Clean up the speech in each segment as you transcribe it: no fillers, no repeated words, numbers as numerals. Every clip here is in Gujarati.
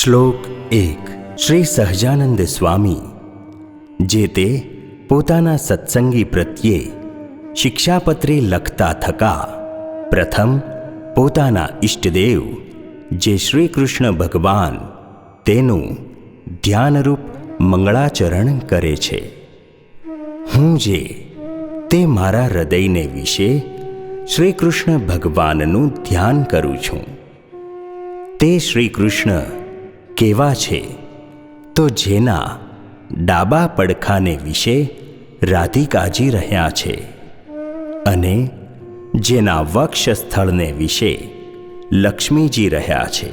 શ્લોક 1. શ્રી સહજાનંદ સ્વામી જે તે પોતાના સત્સંગી પ્રત્યે શિક્ષાપત્રી લખતા થકા પ્રથમ પોતાના ઈષ્ટદેવ જે શ્રી કૃષ્ણ ભગવાન તેનું ધ્યાનરૂપ મંગળાચરણ કરે છે. હું જે તે મારા હૃદયને વિશે શ્રી કૃષ્ણ ભગવાનનું ધ્યાન કરું છું. તે શ્રી કૃષ્ણ કેવા છે તો જેના ડાબા પડખાને વિશે રાધિકાજી રહ્યા છે અને જેના વક્ષસ્થળને વિશે લક્ષ્મીજી રહ્યા છે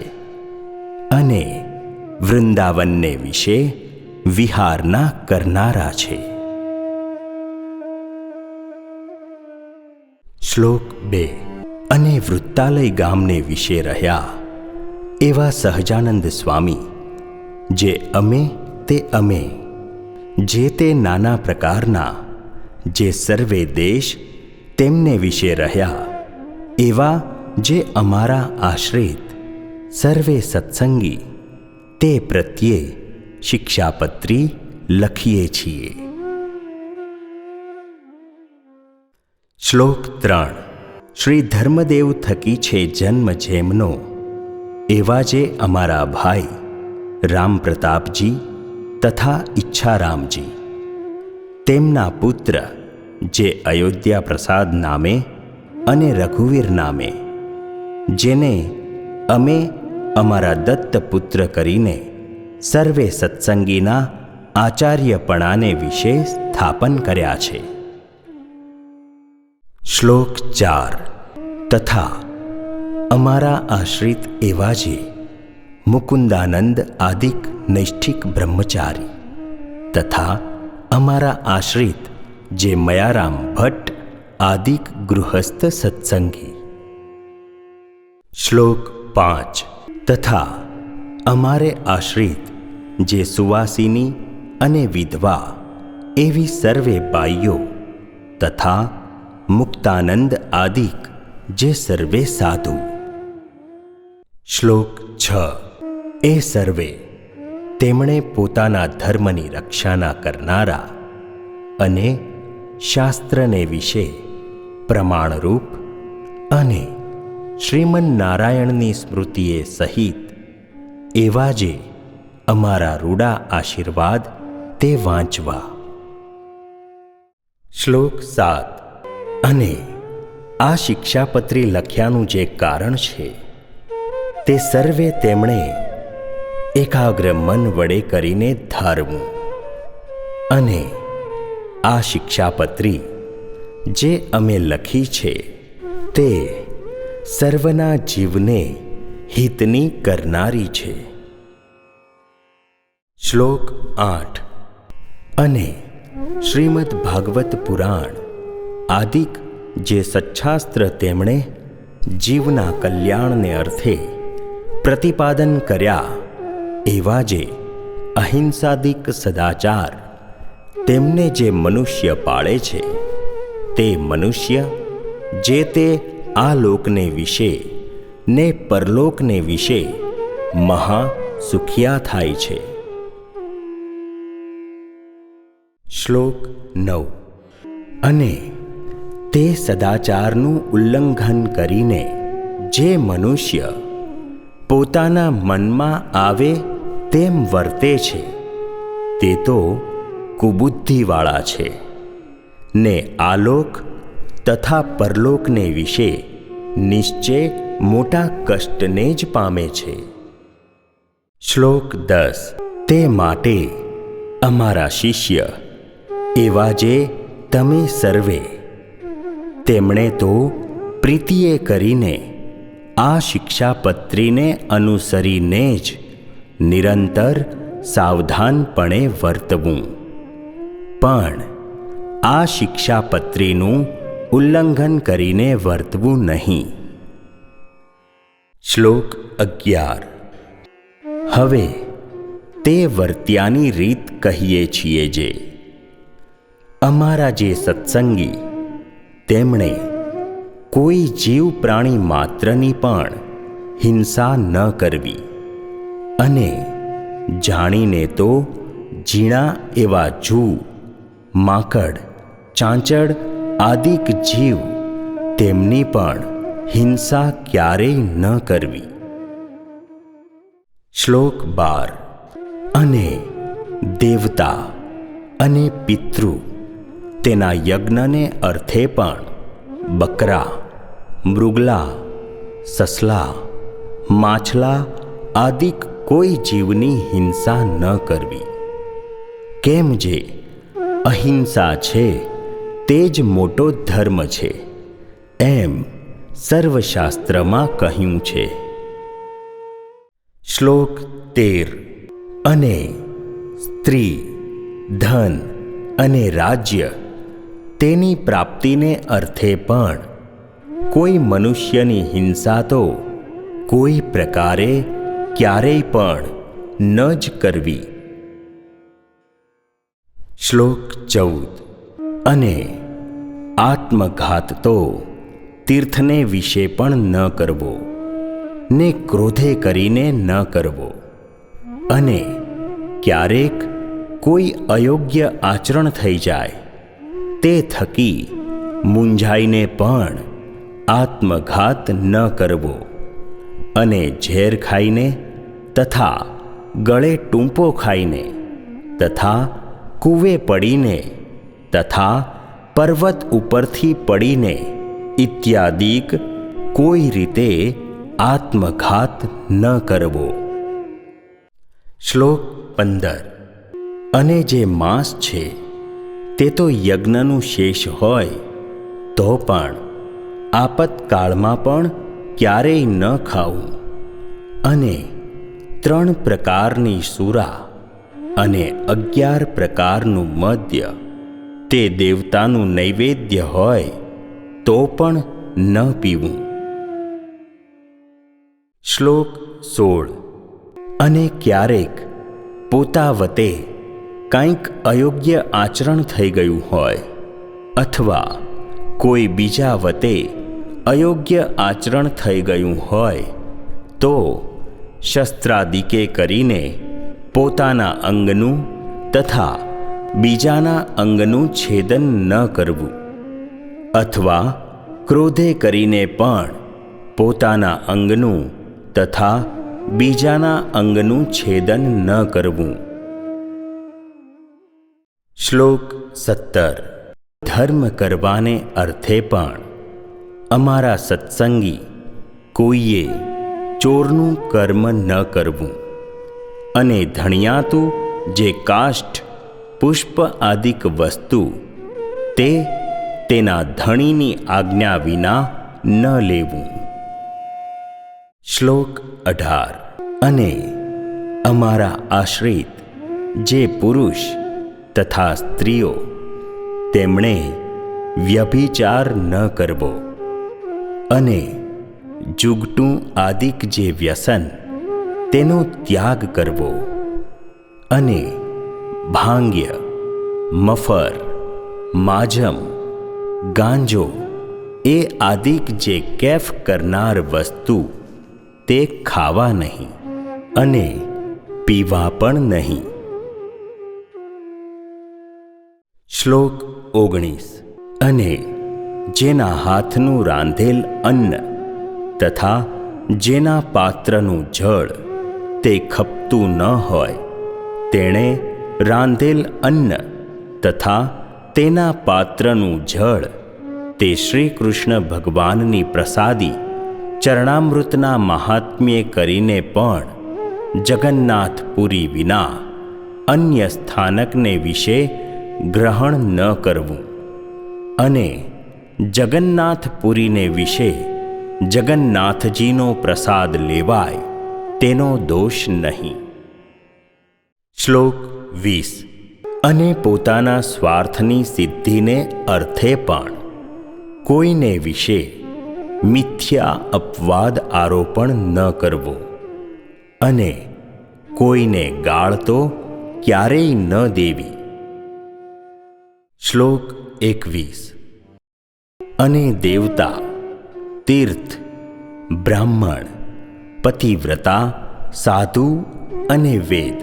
અને વૃંદાવનને વિશે વિહારના કરનારા છે. શ્લોક 2. અને વૃત્તાલય ગામને વિશે રહ્યા એવા સહજાનંદ સ્વામી જે અમે તે અમે જે તે નાના પ્રકારના જે સર્વે દેશ તેમને વિશે રહ્યા એવા જે અમારા આશ્રિત સર્વે સત્સંગી તે પ્રત્યે શિક્ષાપત્રી લખીએ છીએ. શ્લોક 3. શ્રી ધર્મદેવ થકી છે જન્મ જેમનો એવા જે અમારા ભાઈ રામ પ્રતાપજી તથા ઈચ્છારામજી તેમના પુત્ર જે અયોધ્યા પ્રસાદ નામે અને રઘુવીર નામે જેને અમે અમારા દત્તપુત્ર કરીને સર્વે સત્સંગીના આચાર્યપણાને વિશે સ્થાપન કર્યા છે. શ્લોક 4. તથા અમારા આશ્રિત એવા જે મુકુંદાનંદ આદિક નૈષ્ઠિક બ્રહ્મચારી તથા અમારા આશ્રિત જે મયારામ ભટ્ટ આદિક ગૃહસ્થ સત્સંગી. શ્લોક 5. તથા અમારે આશ્રિત જે સુવાસિની અને વિધવા એવી સર્વે બાઈઓ તથા મુક્તાનંદ આદિક જે સર્વે સાધુ. શ્લોક 6. એ સર્વે તેમણે પોતાના ધર્મની રક્ષાના કરનારા અને શાસ્ત્રને વિશે પ્રમાણરૂપ અને શ્રીમન નારાયણની સ્મૃતિએ સહિત એવા જે અમારા રૂડા આશીર્વાદ તે વાંચવા. શ્લોક 7. અને આ શિક્ષાપત્રી લખ્યાનું જે કારણ છે તે સર્વે તેમણે એકાગ્ર મન વડે કરીને ધારવું અને આ શિક્ષાપત્રી જે અમે લખી છે તે સર્વના જીવને હિતની કરનારી છે. શ્લોક 8. અને શ્રીમદ ભાગવત પુરાણ આદિક જે સચ્છાસ્ત્ર તેમણે જીવના કલ્યાણને અર્થે પ્રતિપાદન કર્યા એવા જે અહિંસાદિક સદાચાર તેમને જે મનુષ્ય પાળે છે તે મનુષ્ય જે તે આ લોકને વિશે ને પરલોકને વિશે મહા સુખિયા થાય છે. શ્લોક 9. અને તે સદાચારનું ઉલ્લંઘન કરીને જે મનુષ્ય પોતાના મનમાં આવે તેમ વર્તે છે તે તો કુબુદ્ધિવાળા છે ને આલોક તથા પરલોકને વિશે નિશ્ચય મોટા કષ્ટને જ પામે છે. શ્લોક 10. તે માટે અમારા શિષ્ય એવા જે તમે સર્વે તેમણે તો પ્રીતિએ કરીને આ શિક્ષાપત્રીને અનુસરીને જ નિરંતર સાવધાનપણે વર્તવું પણ આ શિક્ષાપત્રીનું ઉલ્લંઘન કરીને વર્તવું નહીં. શ્લોક 11. હવે તે વર્ત્યાની રીત કહીએ છીએ જે અમારા જે સત્સંગી તેમણે કોઈ જીવ પ્રાણી માત્રની પણ હિંસા ન કરવી અને જાણીને તો ઝીણા એવા જૂ, માંકડ, ચાંચડ આદિક જીવ તેમની પણ હિંસા ક્યારેય ન કરવી. શ્લોક 12. અને દેવતા અને પિતૃ તેના યજ્ઞને અર્થે પણ બકરા, મૃગલા, સસલા, માછલા આદિક કોઈ જીવની હિંસા ન કરવી. કેમ જે અહિંસા છે તે જ મોટો ધર્મ છે એમ સર્વશાસ્ત્રમાં કહ્યું છે. શ્લોક 13. અને સ્ત્રી, ધન અને રાજ્ય તેની પ્રાપ્તિને અર્થે પણ કોઈ મનુષ્યની હિંસા તો કોઈ પ્રકારે ક્યારેય પણ ન જ કરવી. શ્લોક 14. અને આત્મઘાત તો તીર્થને વિશે પણ ન કરવો, ને ક્રોધે કરીને ન કરવો, અને ક્યારેક કોઈ અયોગ્ય આચરણ થઈ જાય તે થકી મૂંઝાઈને પણ આત્મઘાત ન કરવો, અને ઝેર ખાઈને તથા ગળે ટૂંપો ખાઈને તથા કૂવે પડીને તથા પર્વત ઉપરથી પડીને ઇત્યાદિક કોઈ રીતે આત્મઘાત ન કરવો. શ્લોક 15. અને જે માંસ છે તે તો યજ્ઞનું શેષ હોય તો પણ આપતકાળમાં પણ ક્યારેય ન ખાવું, અને 3 પ્રકારની સુરા અને 11 પ્રકારનું મદ્ય તે દેવતાનું નૈવેદ્ય હોય તો પણ ન પીવું. શ્લોક 16. અને ક્યારેક પોતા વતે કંઈક અયોગ્ય આચરણ થઈ ગયું હોય અથવા કોઈ બીજા વતે અયોગ્ય આચરણ થઈ ગયું હોય તો શસ્ત્રાદિકે કરીને પોતાના અંગનું તથા બીજાના અંગનું છેદન ન કરવું, અથવા ક્રોધે કરીને પણ પોતાના અંગનું તથા બીજાના અંગનું છેદન ન કરવું. શ્લોક 17. ધર્મ કરવાને અર્થે પણ અમારા સત્સંગી કોઈએ ચોરનું કર્મ ન કરવું, અને ધણિયાતું જે કાષ્ઠ, પુષ્પ આદિક વસ્તુ તે તેના ધણીની આજ્ઞા વિના ન લેવું. શ્લોક 18. અને અમારા આશ્રિત જે પુરુષ તથા સ્ત્રીઓ તેમણે વ્યભિચાર ન કરવો, અને જુગટું આદિક જે વ્યસન તેનો ત્યાગ કરવો, અને ભાંગ્ય, મફર, માજમ, ગાંજો એ આદિક જે કેફ કરનાર વસ્તુ તે ખાવા નહીં અને પીવા પણ નહીં. શ્લોક 19. અને જેના હાથનું રાંધેલ અન્ન તથા જેના પાત્રનું જળ તે ખપતું ન હોય તેણે રાંધેલ અન્ન તથા તેના પાત્રનું જળ તે શ્રી કૃષ્ણ ભગવાનની પ્રસાદી ચરણામૃતના મહાત્મ્ય કરીને પણ જગન્નાથપુરી વિના અન્ય સ્થાનકને વિશે ગ્રહણ ન કરવું, અને જગન્નાથપુરીને વિશે જગન્નાથજીનો પ્રસાદ લેવાય તેનો દોષ નહીં. શ્લોક 20. અને પોતાના સ્વાર્થની સિદ્ધિને અર્થે પણ કોઈને વિશે મિથ્યા અપવાદ આરોપણ ન કરવો, અને કોઈને ગાળ તો ક્યારેય ન દેવી. શ્લોક 21. અને દેવતા, તીર્થ, બ્રાહ્મણ, પતિવ્રતા, સાધુ અને વેદ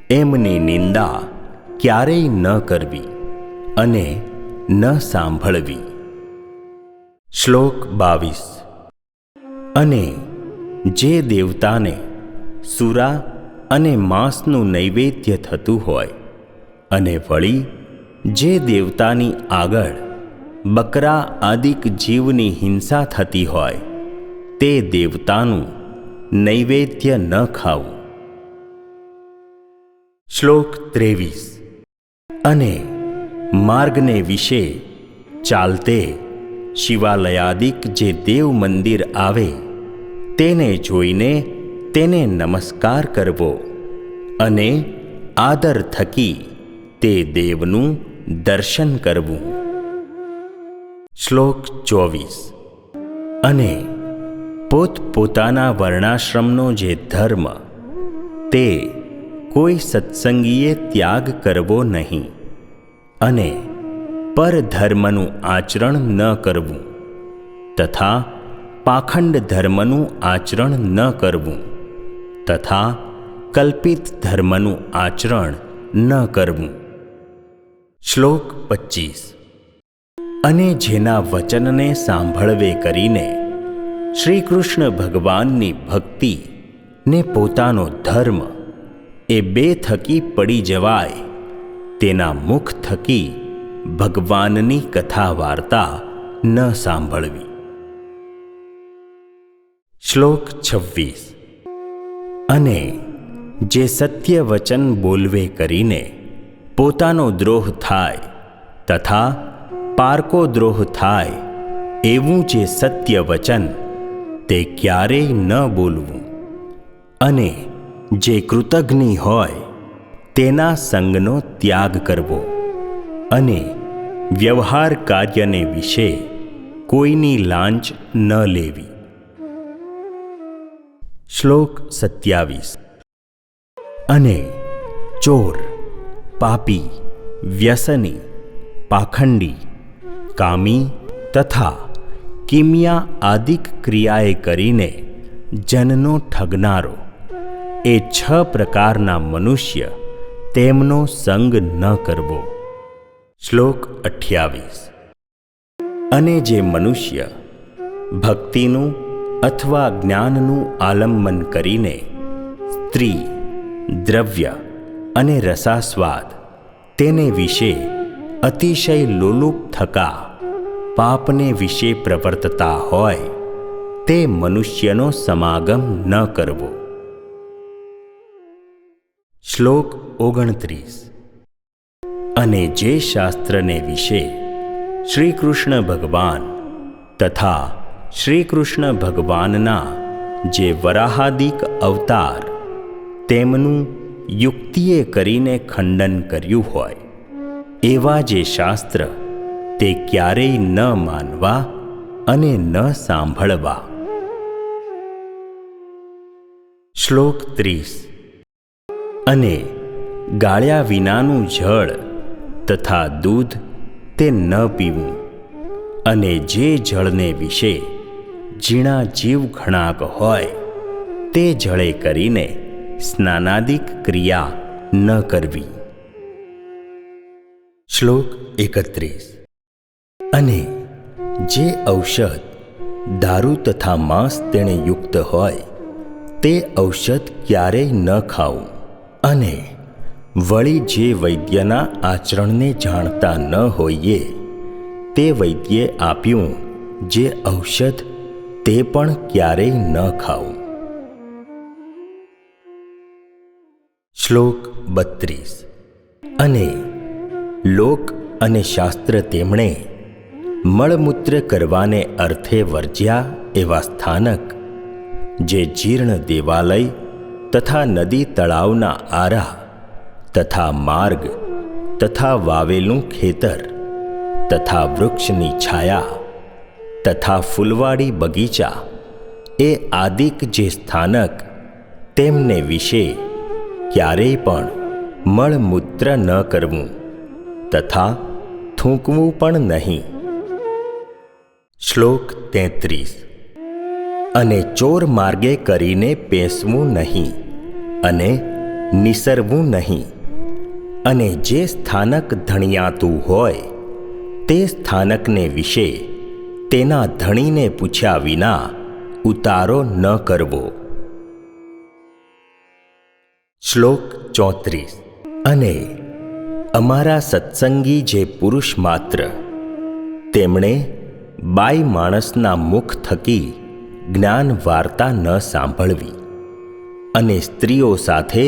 એમની નિંદા ક્યારેય ન કરવી અને ન સાંભળવી. શ્લોક 22. અને જે દેવતાને સુરા અને માંસનું નૈવેદ્ય થતું હોય અને વળી જે દેવતાની આગળ બકરા આદિક જીવની હિંસા થતી હોય તે દેવતાનું નૈવેદ્ય ન ખાવું. શ્લોક 23. અને માર્ગને વિશે ચાલતે શિવાલયાદિક જે દેવ મંદિર આવે તેને જોઈને તેને નમસ્કાર કરવો અને આદર થકી તે દેવનું દર્શન કરવું. શ્લોક 24. અને પોતપોતાના વર્ણાશ્રમનો જે ધર્મ તે કોઈ સત્સંગીએ ત્યાગ કરવો નહીં અને પરધર્મનું આચરણ ન કરવું તથા પાખંડ ધર્મનું આચરણ ન કરવું તથા કલ્પિત ધર્મનું આચરણ ન કરવું. શ્લોક 25. અને જેના વચનને સાંભળવે કરીને શ્રી કૃષ્ણ ભગવાનની ભક્તિ ને પોતાનો ધર્મ એ બે થકી પડી જવાય તેના મુખ થકી ભગવાનની કથા વાર્તા ન સાંભળવી. શ્લોક 26. અને જે સત્ય વચન બોલવે કરીને પોતાનો દ્રોહ થાય તથા પારકો દ્રોહ થાય એવું જે સત્ય વચન તે ક્યારેય ન બોલવું અને જે કૃતજ્ઞ હોય તેના સંગનો ત્યાગ કરવો અને વ્યવહાર કાર્યને વિશે કોઈની લાંચ ન લેવી. શ્લોક 27. અને ચોર, પાપી, વ્યસની, પાખંડી, કામી તથા કિમિયા આદિક ક્રિયાએ કરીને જનનો ઠગનારો એ 6 પ્રકારના મનુષ્ય તેમનો સંગ ન કરવો. શ્લોક 28. અને જે મનુષ્ય ભક્તિનું અથવા જ્ઞાનનું આલંબન કરીને સ્ત્રી, દ્રવ્ય અને રસાસ્વાદ તેને વિશે અતિશય લોલુપ થકા પાપને વિશે પ્રવર્તતા હોય તે મનુષ્યનો સમાગમ ન કરવો. શ્લોક 29. અને જે શાસ્ત્રને વિશે શ્રી કૃષ્ણ ભગવાન તથા શ્રી કૃષ્ણ ભગવાનના જે વરાહાદિક અવતાર તેમનું યુક્તિએ કરીને ખંડન કર્યું હોય એવા જે શાસ્ત્ર તે ક્યારેય ન માનવા અને ન સાંભળવા. શ્લોક 30. અને ગાળ્યા વિનાનું જળ તથા દૂધ તે ન પીવું અને જે જળને વિશે ઝીણા જીવ ઘણાક હોય તે જળે કરીને સ્નાનાદિક ક્રિયા ન કરવી. શ્લોક 31. અને જે ઔષધ દારૂ તથા માંસ તેણે યુક્ત હોય તે ઔષધ ક્યારેય ન ખાવું અને વળી જે વૈદ્યના આચરણને જાણતા ન હોઈએ તે વૈદ્યે આપ્યું જે ઔષધ તે પણ ક્યારેય ન ખાવું. શ્લોક 32. અને લોક અને શાસ્ત્ર તેમણે મળમૂત્ર કરવાને અર્થે વર્જ્યા એવા સ્થાનક જે જીર્ણ દેવાલય તથા નદી તળાવના આરા તથા માર્ગ તથા વાવેલું ખેતર તથા વૃક્ષની છાયા તથા ફૂલવાડી બગીચા એ આદિક જે સ્થાનક તેમને વિશે ક્યારેય પણ મળમૂત્ર ન કરવું તથા થૂંકવું પણ નહીં. શ્લોક 33. અને ચોર માર્ગે કરીને પેસવું નહીં અને નિસરવું નહીં, અને જે સ્થાનક ધણિયાતું હોય તે સ્થાનકને વિશે તેના ધણીને પૂછ્યા વિના ઉતારો ન કરવો. શ્લોક 34. અને અમારા સત્સંગી જે પુરુષ માત્ર, તેમણે બાઈ માણસના મુખ થકી જ્ઞાન વાર્તા ન સાંભળવી, અને સ્ત્રીઓ સાથે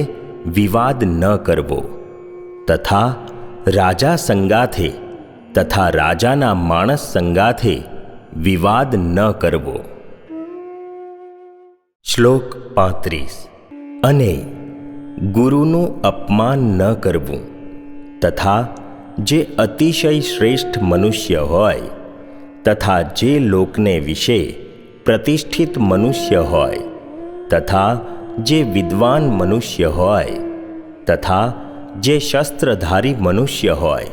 વિવાદ ન કરવો, તથા રાજા સંગાથે તથા રાજાના માણસ સંગાથે વિવાદ ન કરવો. શ્લોક 35. અને ગુરુનું અપમાન ન કરવું, તથા જે અતિશય શ્રેષ્ઠ મનુષ્ય હોય તથા જે લોકને વિશે પ્રતિષ્ઠિત મનુષ્ય હોય તથા જે વિદ્વાન મનુષ્ય હોય તથા જે શસ્ત્રધારી મનુષ્ય હોય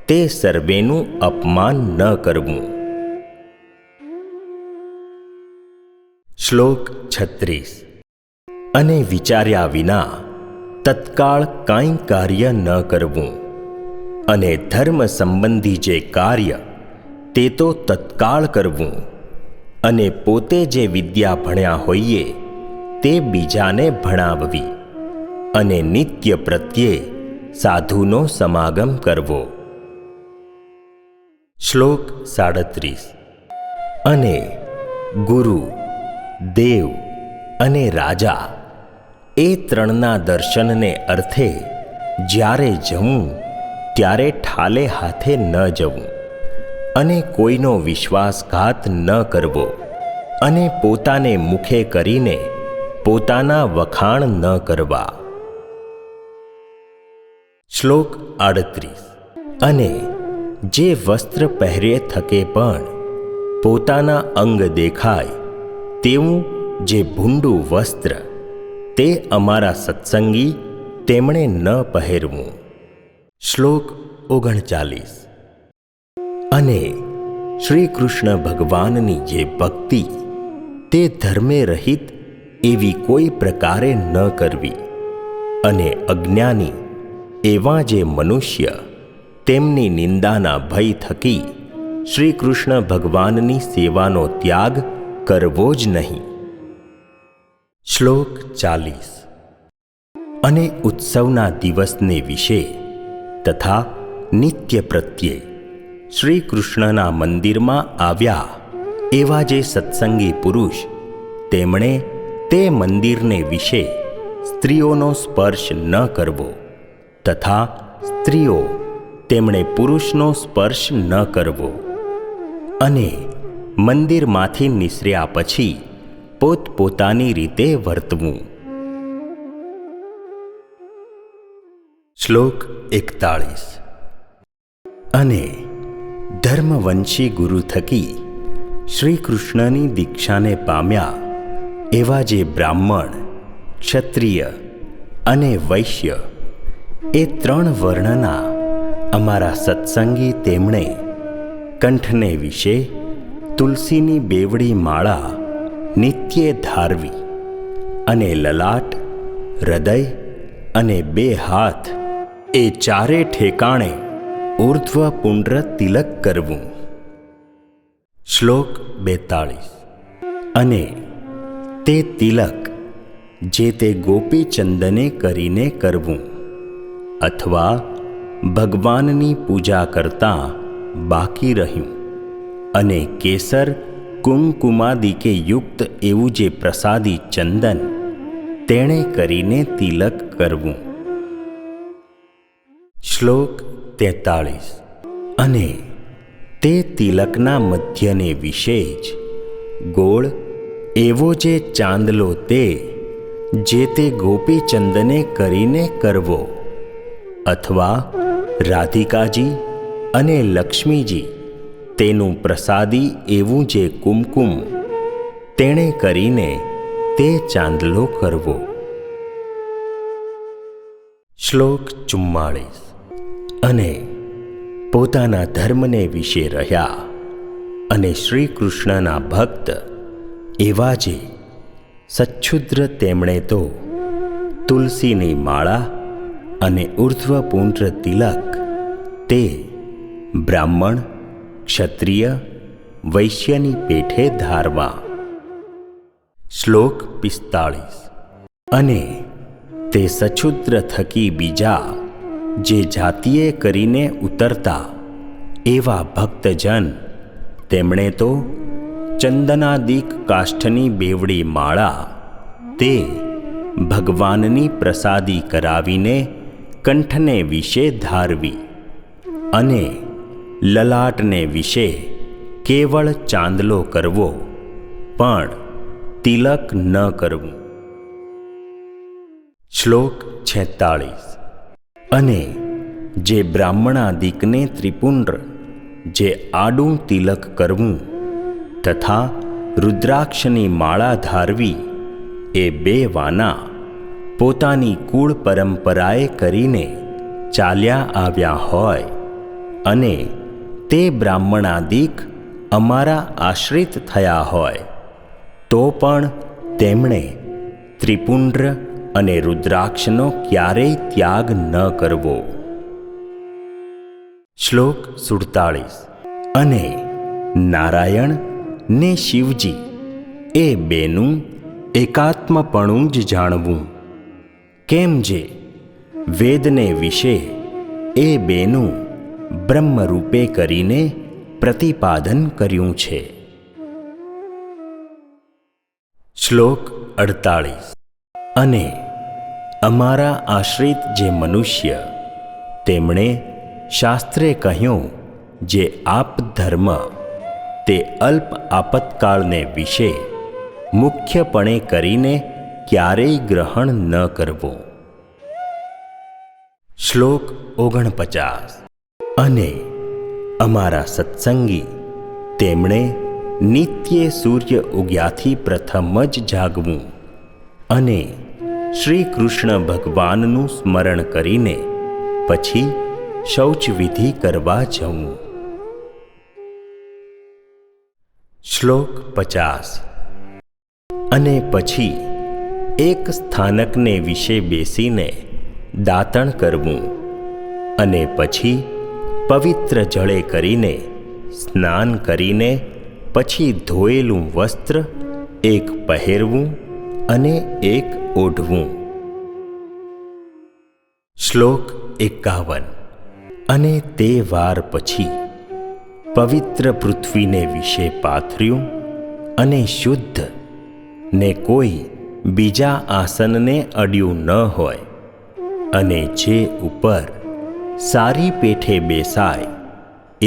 તે સર્વેનું અપમાન ન કરવું. શ્લોક 36. અને વિચાર્યા વિના તત્કાળ કાંઈ કાર્ય ન કરવું, અને ધર્મ સંબંધી જે કાર્ય તે તો તત્કાળ કરવું, અને પોતે જે વિદ્યા ભણ્યા હોઈએ તે બીજાને ભણાવવી, અને નિત્ય પ્રત્યે સાધુનો સમાગમ કરવો. શ્લોક 37. અને ગુરુ, દેવ અને રાજા એ ત્રણના દર્શનને અર્થે જ્યારે જવું ત્યારે ઠાલે હાથે ન જવું, અને કોઈનો વિશ્વાસઘાત ન કરવો, અને પોતાને મુખે કરીને પોતાના વખાણ ન કરવા. શ્લોક 38. અને જે વસ્ત્ર પહેરે થકે પણ પોતાના અંગ દેખાય તેવું જે ભૂંડું વસ્ત્ર, તે અમારા સત્સંગી તેમણે ન પહેરવું. શ્લોક 39. અને શ્રી કૃષ્ણ ભગવાનની જે ભક્તિ તે ધર્મે રહિત એવી કોઈ પ્રકારે ન કરવી, અને અજ્ઞાની એવા જે મનુષ્ય તેમની નિંદાના ભય થકી શ્રી કૃષ્ણ ભગવાનની સેવાનો ત્યાગ કરવો જ નહીં. શ્લોક 40. અને ઉત્સવના દિવસને વિશે તથા નિત્ય પ્રત્યે શ્રી કૃષ્ણના મંદિરમાં આવ્યા એવા જે સત્સંગી પુરુષ, તેમણે તે મંદિરને વિશે સ્ત્રીઓનો સ્પર્શ ન કરવો, તથા સ્ત્રીઓ તેમણે પુરુષનો સ્પર્શ ન કરવો, અને મંદિરમાંથી નિસર્યા પછી પોતપોતાની રીતે વર્તવું. શ્લોક 41. અને ધર્મવંશી ગુરુ થકી શ્રી કૃષ્ણની દીક્ષાને પામ્યા એવા જે બ્રાહ્મણ, ક્ષત્રિય અને વૈશ્ય એ ત્રણ વર્ણના અમારા સત્સંગી તેમણે કંઠને વિશે તુલસીની બેવડી માળા નિત્યે ધારવી, અને લલાટ, હૃદય અને 2 હાથ એ ચારે ઠેકાણે ઊર્ધ્વ પુંડ્ર તિલક કરવું. શ્લોક 42. અને તે તિલક જે તે ગોપીચંદને કરીને કરવું, અથવા ભગવાનની પૂજા કરતાં બાકી રહ્યું, અને કેસર કુમકુમાદિકે યુક્ત એવું જે પ્રસાદી ચંદન તેણે કરીને તિલક કરવું. શ્લોક 43. અને તે તિલકના મધ્યને વિશે જ ગોળ એવો જે ચાંદલો તે જે તે ગોપીચંદને કરીને કરવો, અથવા રાધિકાજી અને લક્ષ્મીજી તેનું પ્રસાદી એવું જે કુમકુમ તેણે કરીને તે ચાંદલો કરવો. શ્લોક 44. અને પોતાના ધર્મને વિશે રહ્યા અને શ્રી કૃષ્ણના ભક્ત એવા જે સચ્છુદ્ર તેમણે તો તુલસીની માળા અને ઉર્ધ્વપુંડ્ર તિલક તે બ્રાહ્મણ, ક્ષત્રિય, વૈશ્યની પેઠે ધારવા. શ્લોક 45. અને તે સછુદ્ર થકી બીજા જે જાતિએ કરીને ઉતરતા એવા ભક્તજન, તેમણે તો ચંદનાદિક કાષ્ઠની બેવડી માળા તે ભગવાનની પ્રસાદી કરાવીને કંઠને વિશે ધારવી અને લલાટને વિશે કેવળ ચાંદલો કરવો, પણ તિલક ન કરવું. શ્લોક 46. અને જે બ્રાહ્મણાદિકને ત્રિપુંડ્ર જે આડું તિલક કરવું તથા રુદ્રાક્ષની માળા ધારવી એ બે વાના પોતાની કુળ પરંપરાએ કરીને ચાલ્યા આવ્યા હોય અને તે બ્રાહ્મણાદિક અમારા આશ્રિત થયા હોય તો પણ તેમણે ત્રિપુંડ્ર અને રુદ્રાક્ષનો ક્યારેય ત્યાગ ન કરવો. શ્લોક 47. અને નારાયણ ને શિવજી એ બેનું એકાત્મપણું જ જાણવું, કેમ જે વેદને વિશે એ બેનું બ્રહ્મરૂપે કરીને પ્રતિપાદન કર્યું છે. શ્લોક 48. અને અમારા આશ્રિત જે મનુષ્ય, તેમણે શાસ્ત્રે કહ્યું જે આપ ધર્મ તે અલ્પ આપતકાળને વિશે મુખ્યપણે કરીને ક્યારેય ગ્રહણ ન કરવો. શ્લોક 49. અને અમારા સત્સંગી, તેમણે નિત્ય સૂર્ય ઉગ્યાથી પ્રથમ જ જાગવું અને શ્રી કૃષ્ણ ભગવાનનું સ્મરણ કરીને પછી શૌચવિધિ કરવા જવું. શ્લોક 50. અને પછી એક સ્થાનકને વિશે બેસીને દાતણ કરવું અને પછી પવિત્ર જળે કરીને સ્નાન કરીને પછી ધોયેલું વસ્ત્ર એક પહેરવું અને એક ઓઢવું. શ્લોક 51. અને તે વાર પછી પવિત્ર પૃથ્વીને વિશે પાથર્યું અને શુદ્ધ ને કોઈ બીજા આસનને અડ્યું ન હોય અને જે ઉપર સારી પેઠે બેસાય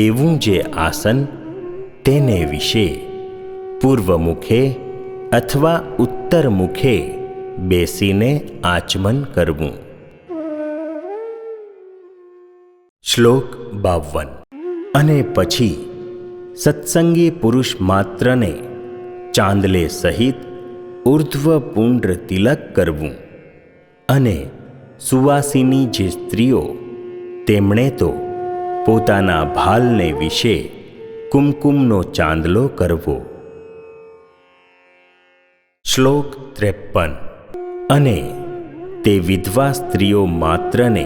એવું જે આસન, તેને વિશે પૂર્વ મુખે અથવા ઉત્તર મુખે બેસીને આચમન કરવું. શ્લોક 52. અને પછી સત્સંગી પુરુષ માત્રને ચાંદલે સહિત ઉર્ધ્વપુંડ્ર તિલક કરવું અને સુવાસિની જે સ્ત્રીઓ, તેમણે તો પોતાના ભાલને વિશે કુમકુમનો ચાંદલો કરવો. શ્લોક 53. અને તે વિધવા સ્ત્રીઓ માત્રને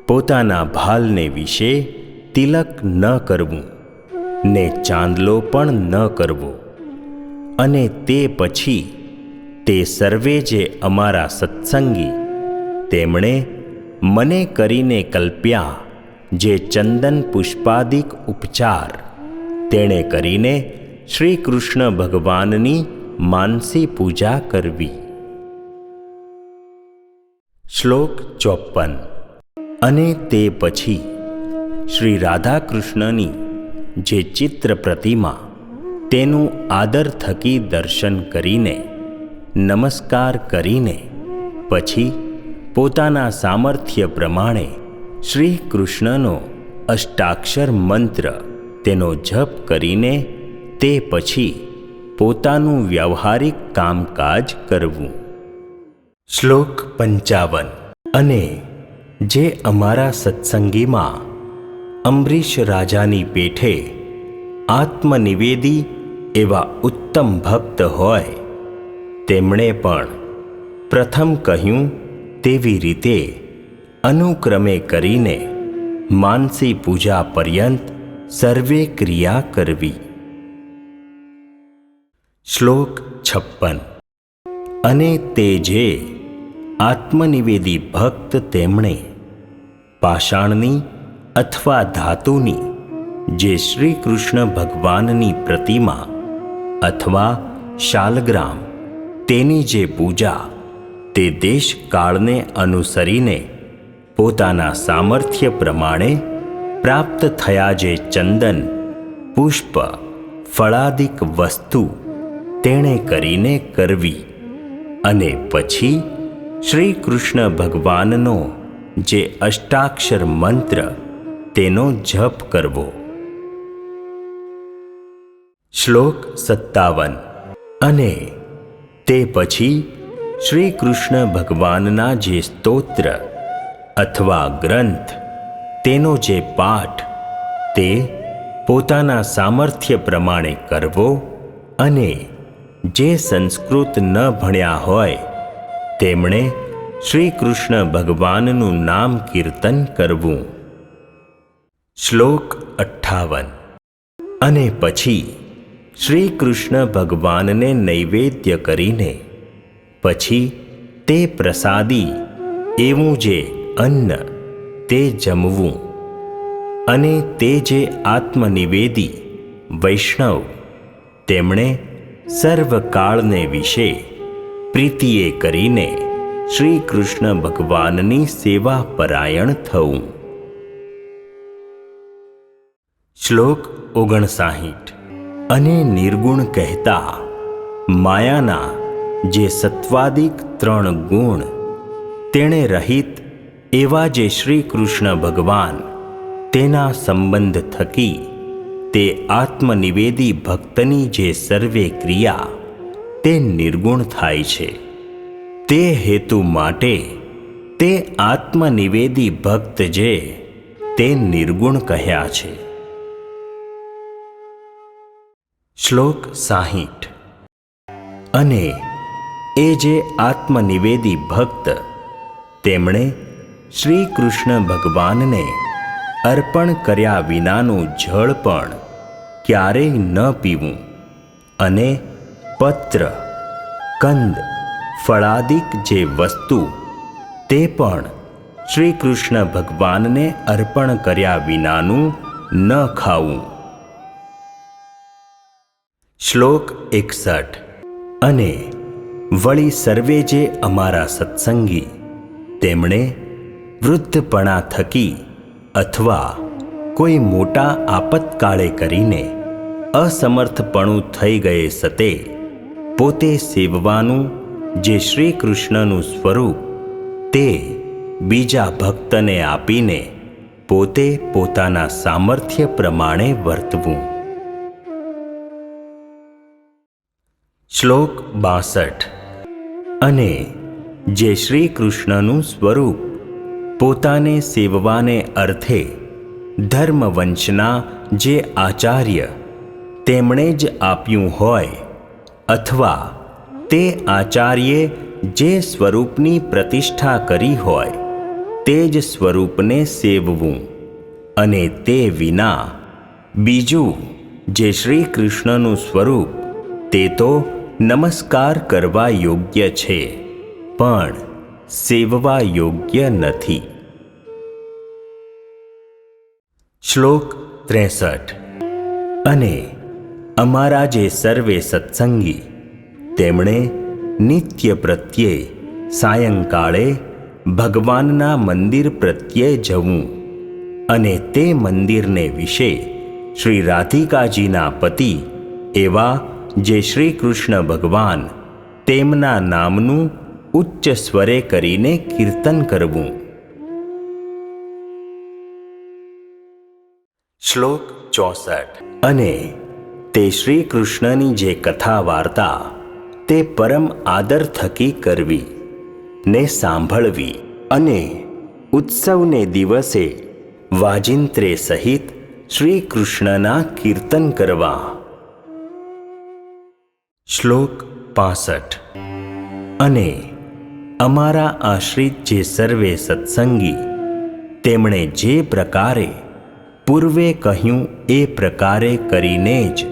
પોતાના ભાલને વિશે તિલક ન કરવું ને ચાંદલો પણ ન કરવો. અને તે પછી તે સર્વે જે અમારા સત્સંગી, તેમણે મને કરીને કલ્પ્યા જે ચંદન પુષ્પાદિક ઉપચાર, તેણે કરીને શ્રી કૃષ્ણ ભગવાનની માનસી પૂજા કરવી. શ્લોક 54. અને તે પછી શ્રી રાધા કૃષ્ણની જે ચિત્ર પ્રતિમા, તેનું આદર થકી દર્શન કરીને નમસ્કાર કરીને પછી પોતાના સામર્થ્ય પ્રમાણે શ્રી કૃષ્ણનો અષ્ટાક્ષર મંત્ર તેનો જપ કરીને તે પછી પોતાનું વ્યવહારિક કામકાજ કરવું. શ્લોક 55. અને જે અમારા સત્સંગીમાં અંબરીશ રાજાની પેઠે આત્મનિવેદી એવા ઉત્તમ ભક્ત હોય, તેમણે પણ પ્રથમ કહ્યું તેવી રીતે અનુક્રમે કરીને માનસી પૂજા પર્યંત સર્વે ક્રિયા કરવી. શ્લોક 56. અને તે જે આત્મનિવેદી ભક્ત તેમણે પાષાણની અથવા ધાતુની જે શ્રી કૃષ્ણ ભગવાનની પ્રતિમા અથવા શાલગ્રામ તેની જે પૂજા તે દેશ કાળને અનુસરીને પોતાના સામર્થ્ય પ્રમાણે પ્રાપ્ત થયા જે ચંદન, પુષ્પ, ફળાદિક વસ્તુ તેણે કરીને કરવી અને પછી શ્રી કૃષ્ણ ભગવાનનો જે અષ્ટાક્ષર મંત્ર તેનો જપ કરવો. શ્લોક 57. અને તે પછી શ્રી કૃષ્ણ ભગવાનના જે સ્તોત્ર અથવા ગ્રંથ તેનો જે પાઠ તે પોતાના સામર્થ્ય પ્રમાણે કરવો અને જે સંસ્કૃત ન ભણ્યા હોય તેમણે શ્રી કૃષ્ણ ભગવાનનું નામ કીર્તન કરવું. શ્લોક 58. અને પછી શ્રી કૃષ્ણ ભગવાનને નૈવેદ્ય કરીને પછી તે પ્રસાદી એવું જે અન્ન તે જમવું અને તે જે આત્મનિવેદી વૈષ્ણવ તેમણે સર્વકાળને વિશે પ્રીતિએ કરીને શ્રી કૃષ્ણ ભગવાનની સેવા પરાયણ થવું. શ્લોક 59. અને નિર્ગુણ કહેતા માયાના જે સત્વાદિક 3 ગુણ તેણે રહિત એવા જે શ્રી કૃષ્ણ ભગવાન તેના સંબંધ થકી તે આત્મનિવેદી ભક્તની જે સર્વે ક્રિયા તે નિર્ગુણ થાય છે તે હેતુ માટે તે આત્મનિવેદી ભક્ત જે તે નિર્ગુણ કહ્યા છે. શ્લોક 60. અને એ જે આત્મનિવેદી ભક્ત તેમણે શ્રી કૃષ્ણ ભગવાનને અર્પણ કર્યા વિનાનું જળ પણ ક્યારેય ન પીવું અને પત્ર, કંદ, ફળાદિક જે વસ્તુ તે પણ શ્રી કૃષ્ણ ભગવાનને અર્પણ કર્યા વિનાનું ન ખાવું. શ્લોક 61. અને વળી સર્વે જે અમારા સત્સંગી તેમણે વૃદ્ધપણા થકી અથવા કોઈ મોટા આપતકાળે કરીને અસમર્થપણું થઈ ગયે સતે પોતે સેવવાનું જે શ્રી કૃષ્ણનું સ્વરૂપ તે બીજા ભક્તને આપીને પોતે પોતાના સામર્થ્ય પ્રમાણે વર્તવું. શ્લોક 62. અને જે શ્રી કૃષ્ણનું સ્વરૂપ પોતાને સેવવાને અર્થે ધર્મવંશના જે આચાર્ય તેમણે જ આપ્યું હોય અથવા તે આચાર્યે જે સ્વરૂપની પ્રતિષ્ઠા કરી હોય તે જ સ્વરૂપને સેવવું અને તે વિના બીજું જે શ્રી કૃષ્ણનું સ્વરૂપ તે તો નમસ્કાર કરવા યોગ્ય છે પણ સેવવા યોગ્ય નથી. શ્લોક 63. અને અમારા જે સર્વે સત્સંગી તેમણે નિત્ય પ્રત્યે સાયંકાળે ભગવાનના મંદિર પ્રત્યે જવું અને તે મંદિરને વિશે શ્રી રાધિકાજીના પતિ એવા જે શ્રી કૃષ્ણ ભગવાન તેમના નામનું ઉચ્ચ સ્વરે કરીને કીર્તન કરવું. શ્લોક 64. અને તે શ્રી કૃષ્ણની જે કથા વાર્તા તે પરમ આદર થકી કરવી ને સાંભળવી અને ઉત્સવને દિવસે વાજિંત્રે સહિત શ્રી કૃષ્ણના કીર્તન કરવા. શ્લોક 65. અને અમારા આશ્રિત જે સર્વે સત્સંગી, તેમણે જે પ્રકારે પૂર્વે કહ્યું એ પ્રકારે કરીને જ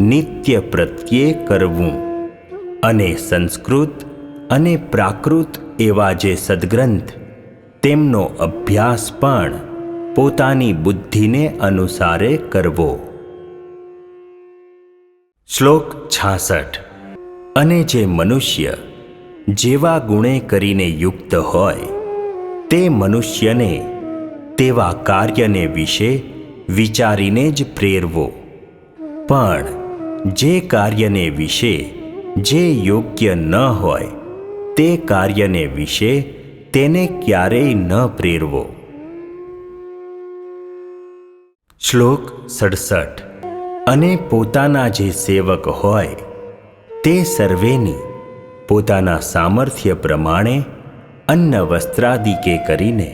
નિત્ય પ્રત્યે કરવું, અને સંસ્કૃત અને પ્રાકૃત એવા જે સદ્ગ્રંથ, તેમનો અભ્યાસ પણ પોતાની બુદ્ધિને અનુસારે કરવો. શ્લોક 66. અને જે મનુષ્ય જેવા ગુણે કરીને યુક્ત હોય, તે મનુષ્યને તેવા કાર્યને વિશે વિચારીને જ પ્રેરવો, પણ જે કાર્યને વિશે જે યોગ્ય ન હોય, તે કાર્યને વિશે તેને ક્યારેય ન પ્રેરવો. શ્લોક 67. અને પોતાના જે સેવક હોય, તે સર્વેની પોતાના સામર્થ્ય પ્રમાણે અન્ન વસ્ત્રાદિકે કરીને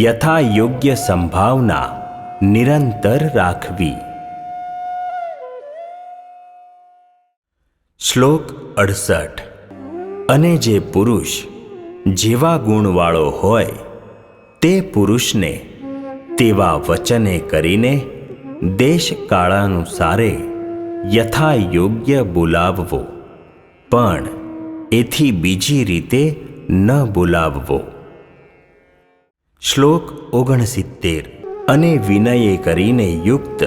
યથા યોગ્ય સંભાવના નિરંતર રાખવી. શ્લોક 68. અને જે પુરુષ જેવા ગુણવાળો હોય, તે પુરુષને તેવા વચને કરીને દેશ કાળાનુસારે યથા યોગ્ય બોલાવવો, પણ એથી બીજી રીતે ન બોલાવવો. શ્લોક 69. અને વિનયે કરીને યુક્ત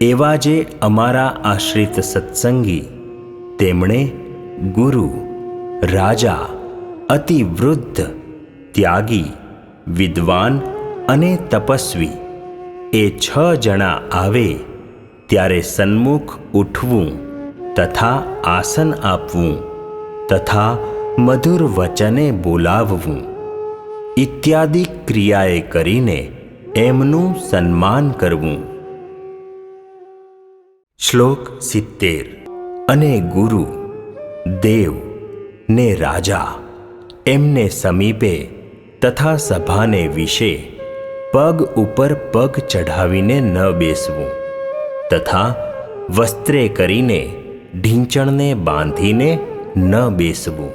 એવા જે અમારા આશ્રિત સત્સંગી, તેમણે ગુરુ, રાજા, અતિવૃદ્ધ, ત્યાગી, વિદ્વાન અને તપસ્વી એ 6 જણા આવે ત્યારે સન્મુખ ઉઠવું તથા આસન આપવું તથા મધુર વચને બોલાવવું ઇત્યાદિ ક્રિયાએ કરીને એમનું સન્માન કરવું. શ્લોક 70. અને ગુરુ, દેવ ને રાજા એમને સમીપે તથા સભાને વિશે પગ ઉપર પગ ચઢાવીને ન બેસવું, તથા વસ્ત્રે કરીને ઢીંચણને બાંધીને ન બેસવું.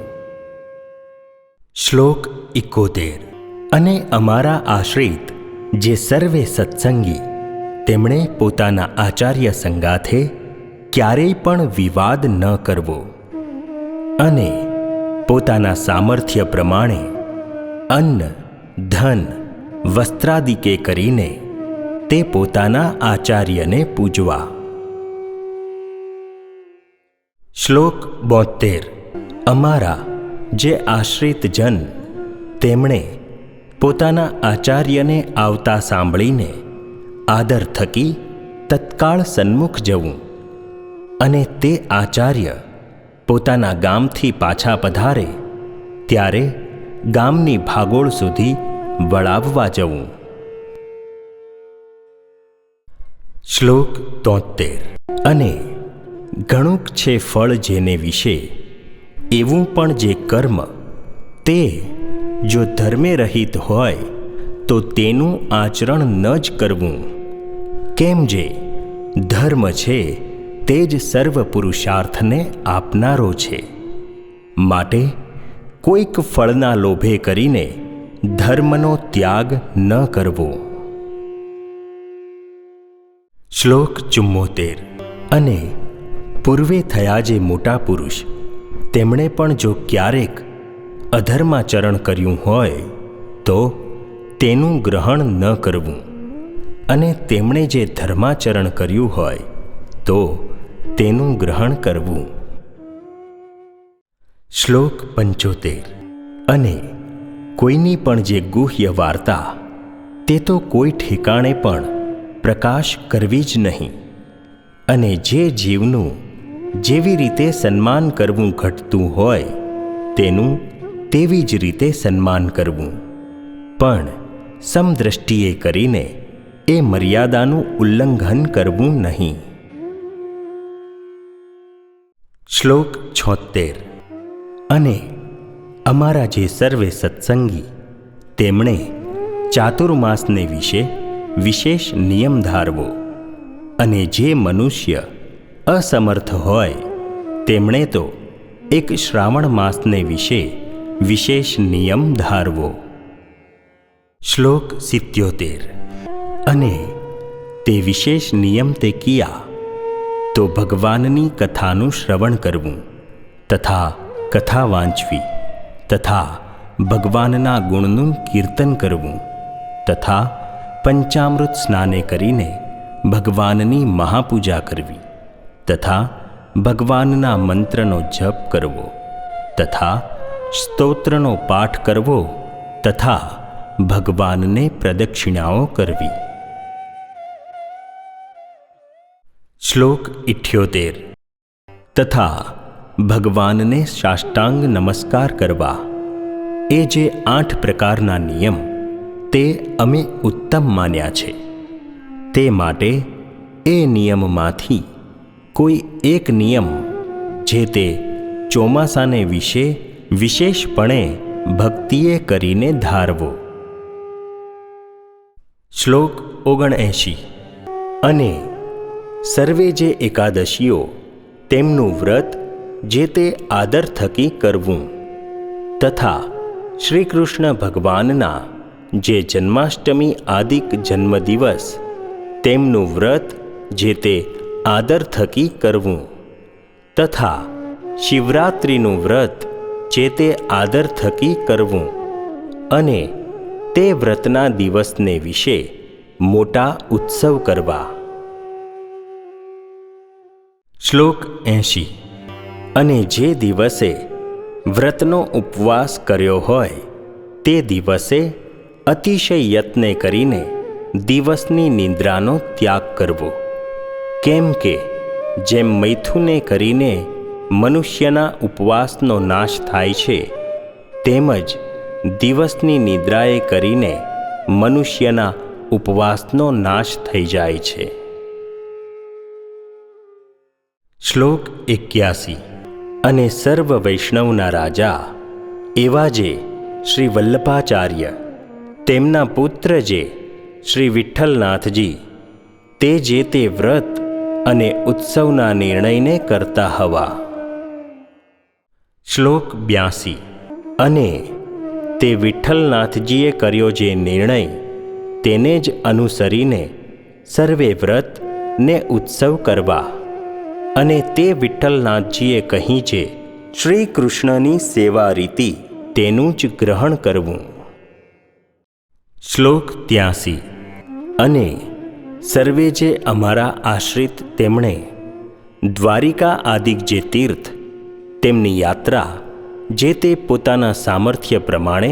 શ્લોક 71. અને અમારા આશ્રિત જે સર્વે સત્સંગી, તેમણે પોતાના આચાર્ય સંગાથે ક્યારેય પણ વિવાદ ન કરવો, અને પોતાના સામર્થ્ય પ્રમાણે અન્ન, ધન, વસ્ત્રાદિકે કરીને તે પોતાના આચાર્યને પૂજવા. શ્લોક 72. અમારા જે આશ્રિત જન, તેમણે પોતાના આચાર્યને આવતા સાંભળીને આદર થકી તત્કાળ સન્મુખ જવું, અને તે આચાર્ય પોતાના ગામથી પાછા પધારે ત્યારે ગામની ભાગોળ સુધી વળાવવા જવું. શ્લોક 73. અને ઘણુંક છે ફળ જેને વિશે, એવું પણ જે કર્મ, તે જો ધર્મે રહિત હોય તો તેનું આચરણ ન જ કરવું, કેમ જે ધર્મ છે તે જ સર્વ પુરુષાર્થને આપનારો છે. માટે કોઈક ફળના લોભે કરીને ધર્મનો ત્યાગ ન કરવો. શ્લોક 74. અને પૂર્વે થયા જે મોટા પુરુષ, તેમણે પણ જો ક્યારેક અધર્માચરણ કર્યું હોય તો તેનું ગ્રહણ ન કરવું, અને તેમણે જે ધર્માચરણ કર્યું હોય તો તેનું ગ્રહણ કરવું. શ્લોક 75. અને કોઈની પણ જે ગુહ્ય વાર્તા, તે તો કોઈ ઠેકાણે પણ પ્રકાશ કરવી જ નહીં, અને જે જીવનું જેવી રીતે સન્માન કરવું ઘટતું હોય, તેનું તેવી જ રીતે સન્માન કરવું, પણ સમદ્રષ્ટિએ કરીને એ મર્યાદાનું ઉલ્લંઘન કરવું નહીં. શ્લોક 76. અને અમારા જે સર્વે સત્સંગી, તેમણે ચાતુર્માસને વિશે વિશેષ નિયમ ધારવો, અને જે મનુષ્ય અસમર્થ હોય, તેમણે તો એક શ્રાવણ માસને વિશે વિશેષ નિયમ ધારવો. શ્લોક 77. અને તે વિશેષ નિયમ તે કિયા તો ભગવાનની કથાનું શ્રવણ કરવું તથા કથા વાંચવી તથા ભગવાનના ગુણનું કીર્તન કરવું તથા પંચામૃત સ્નાને કરીને ભગવાનની મહાપૂજા કરવી તથા ભગવાનના મંત્રનો જપ કરવો તથા સ્તોત્રનો પાઠ કરવો તથા ભગવાનને પ્રદક્ષિણાઓ કરવી. શ્લોક 78. તથા ભગવાનને સાષ્ટાંગ નમસ્કાર કરવા. એ જે 8 પ્રકારના નિયમ તે અમે ઉત્તમ માન્યા છે, તે માટે એ નિયમમાંથી કોઈ એક નિયમ જે તે ચોમાસાને વિશે વિશેષપણે ભક્તિએ કરીને ધારવો. શ્લોક 79. અને સર્વે જે એકાદશીઓ તેમનું વ્રત જે તે આદર થકી કરવું તથા શ્રી કૃષ્ણ ભગવાનના જે જન્માષ્ટમી આદિક જન્મદિવસ તેમનું વ્રત જે તે આદર થકી કરવું તથા શિવરાત્રિનું વ્રત જે તે આદર થકી કરવું અને તે વ્રતના દિવસને વિશે મોટા ઉત્સવ કરવા. શ્લોક 80. અને જે દિવસે વ્રતનો ઉપવાસ કર્યો હોય તે દિવસે અતિશય યત્ન કરીને દિવસની નિદ્રાનો ત્યાગ કરવો. કેમ કે જેમ મૈથુને કરીને મનુષ્યના ઉપવાસનો નાશ થાય છે, તેમજ દિવસની નિદ્રાએ કરીને મનુષ્યના ઉપવાસનો નાશ થઈ જાય છે. શ્લોક 81. અને સર્વ વૈષ્ણવના રાજા એવા જે શ્રી વલ્લભાચાર્ય તેમના પુત્ર જે શ્રી વિઠ્ઠલનાથજી તે જે તે વ્રત અને ઉત્સવના નિર્ણયને કરતા હવા. શ્લોક 82. અને તે વિઠ્ઠલનાથજીએ કર્યો જે નિર્ણય તેને જ અનુસરીને સર્વે વ્રત ને ઉત્સવ કરવા અને તે વિઠ્ઠલનાથજીએ કહી છે શ્રી કૃષ્ણની સેવા રીતિ તેનું જ ગ્રહણ કરવું. શ્લોક 83. અને સર્વે જે અમારા આશ્રિત તેમણે દ્વારિકા આદિક જે તીર્થ તેમની યાત્રા જે તે પોતાના સામર્થ્ય પ્રમાણે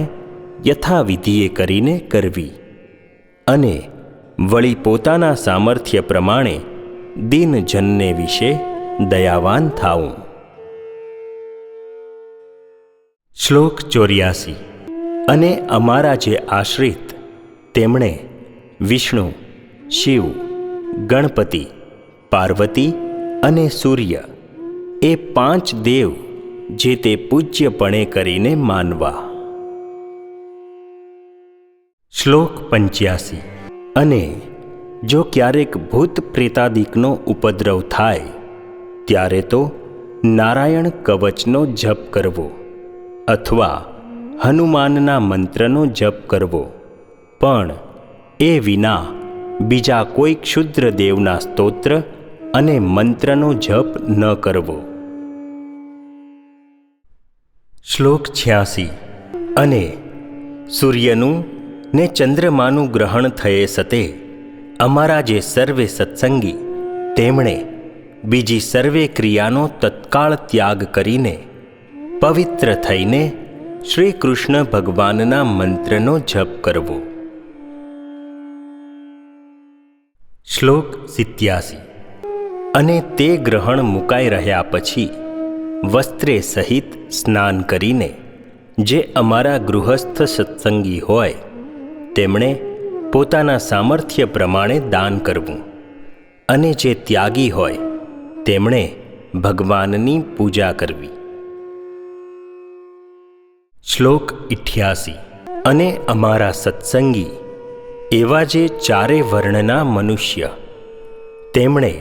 યથાવિધિએ કરીને કરવી અને વળી પોતાના સામર્થ્ય પ્રમાણે દીનજનને વિશે દયાવાન થાવું. શ્લોક 84. અને અમારા જે આશ્રિત તેમણે વિષ્ણુ, શિવ, ગણપતિ, પાર્વતી અને સૂર્ય એ 5 દેવ જે તે પૂજ્યપણે કરીને માનવા. શ્લોક 85. અને જો ક્યારેક ભૂત પ્રેતાદિકનો ઉપદ્રવ થાય ત્યારે તો નારાયણ કવચનો જપ કરવો અથવા હનુમાનના મંત્રનો જપ કરવો, પણ એ વિના બીજા કોઈ ક્ષુદ્ર દેવના સ્તોત્ર અને મંત્રનો જપ ન કરવો. શ્લોક 86. અને સૂર્યનું ને ચંદ્રમાનું ગ્રહણ થયે સતે અમારા જે સર્વે સત્સંગી તેમણે બીજી સર્વે ક્રિયાનો તત્કાળ ત્યાગ કરીને પવિત્ર થઈને શ્રી કૃષ્ણ ભગવાનના મંત્રનો જપ કરવો. શ્લોક 87. અને તે ગ્રહણ મુકાઈ રહ્યા પછી વસ્ત્રે સહિત સ્નાન કરીને જે અમારા ગૃહસ્થ સત્સંગી હોય તેમણે પોતાના સામર્થ્ય પ્રમાણે દાન કરવું અને જે ત્યાગી હોય તેમણે ભગવાનની પૂજા કરવી. શ્લોક 88. અને અમારા સત્સંગી એવા જે 4 વર્ણના મનુષ્ય તેમણે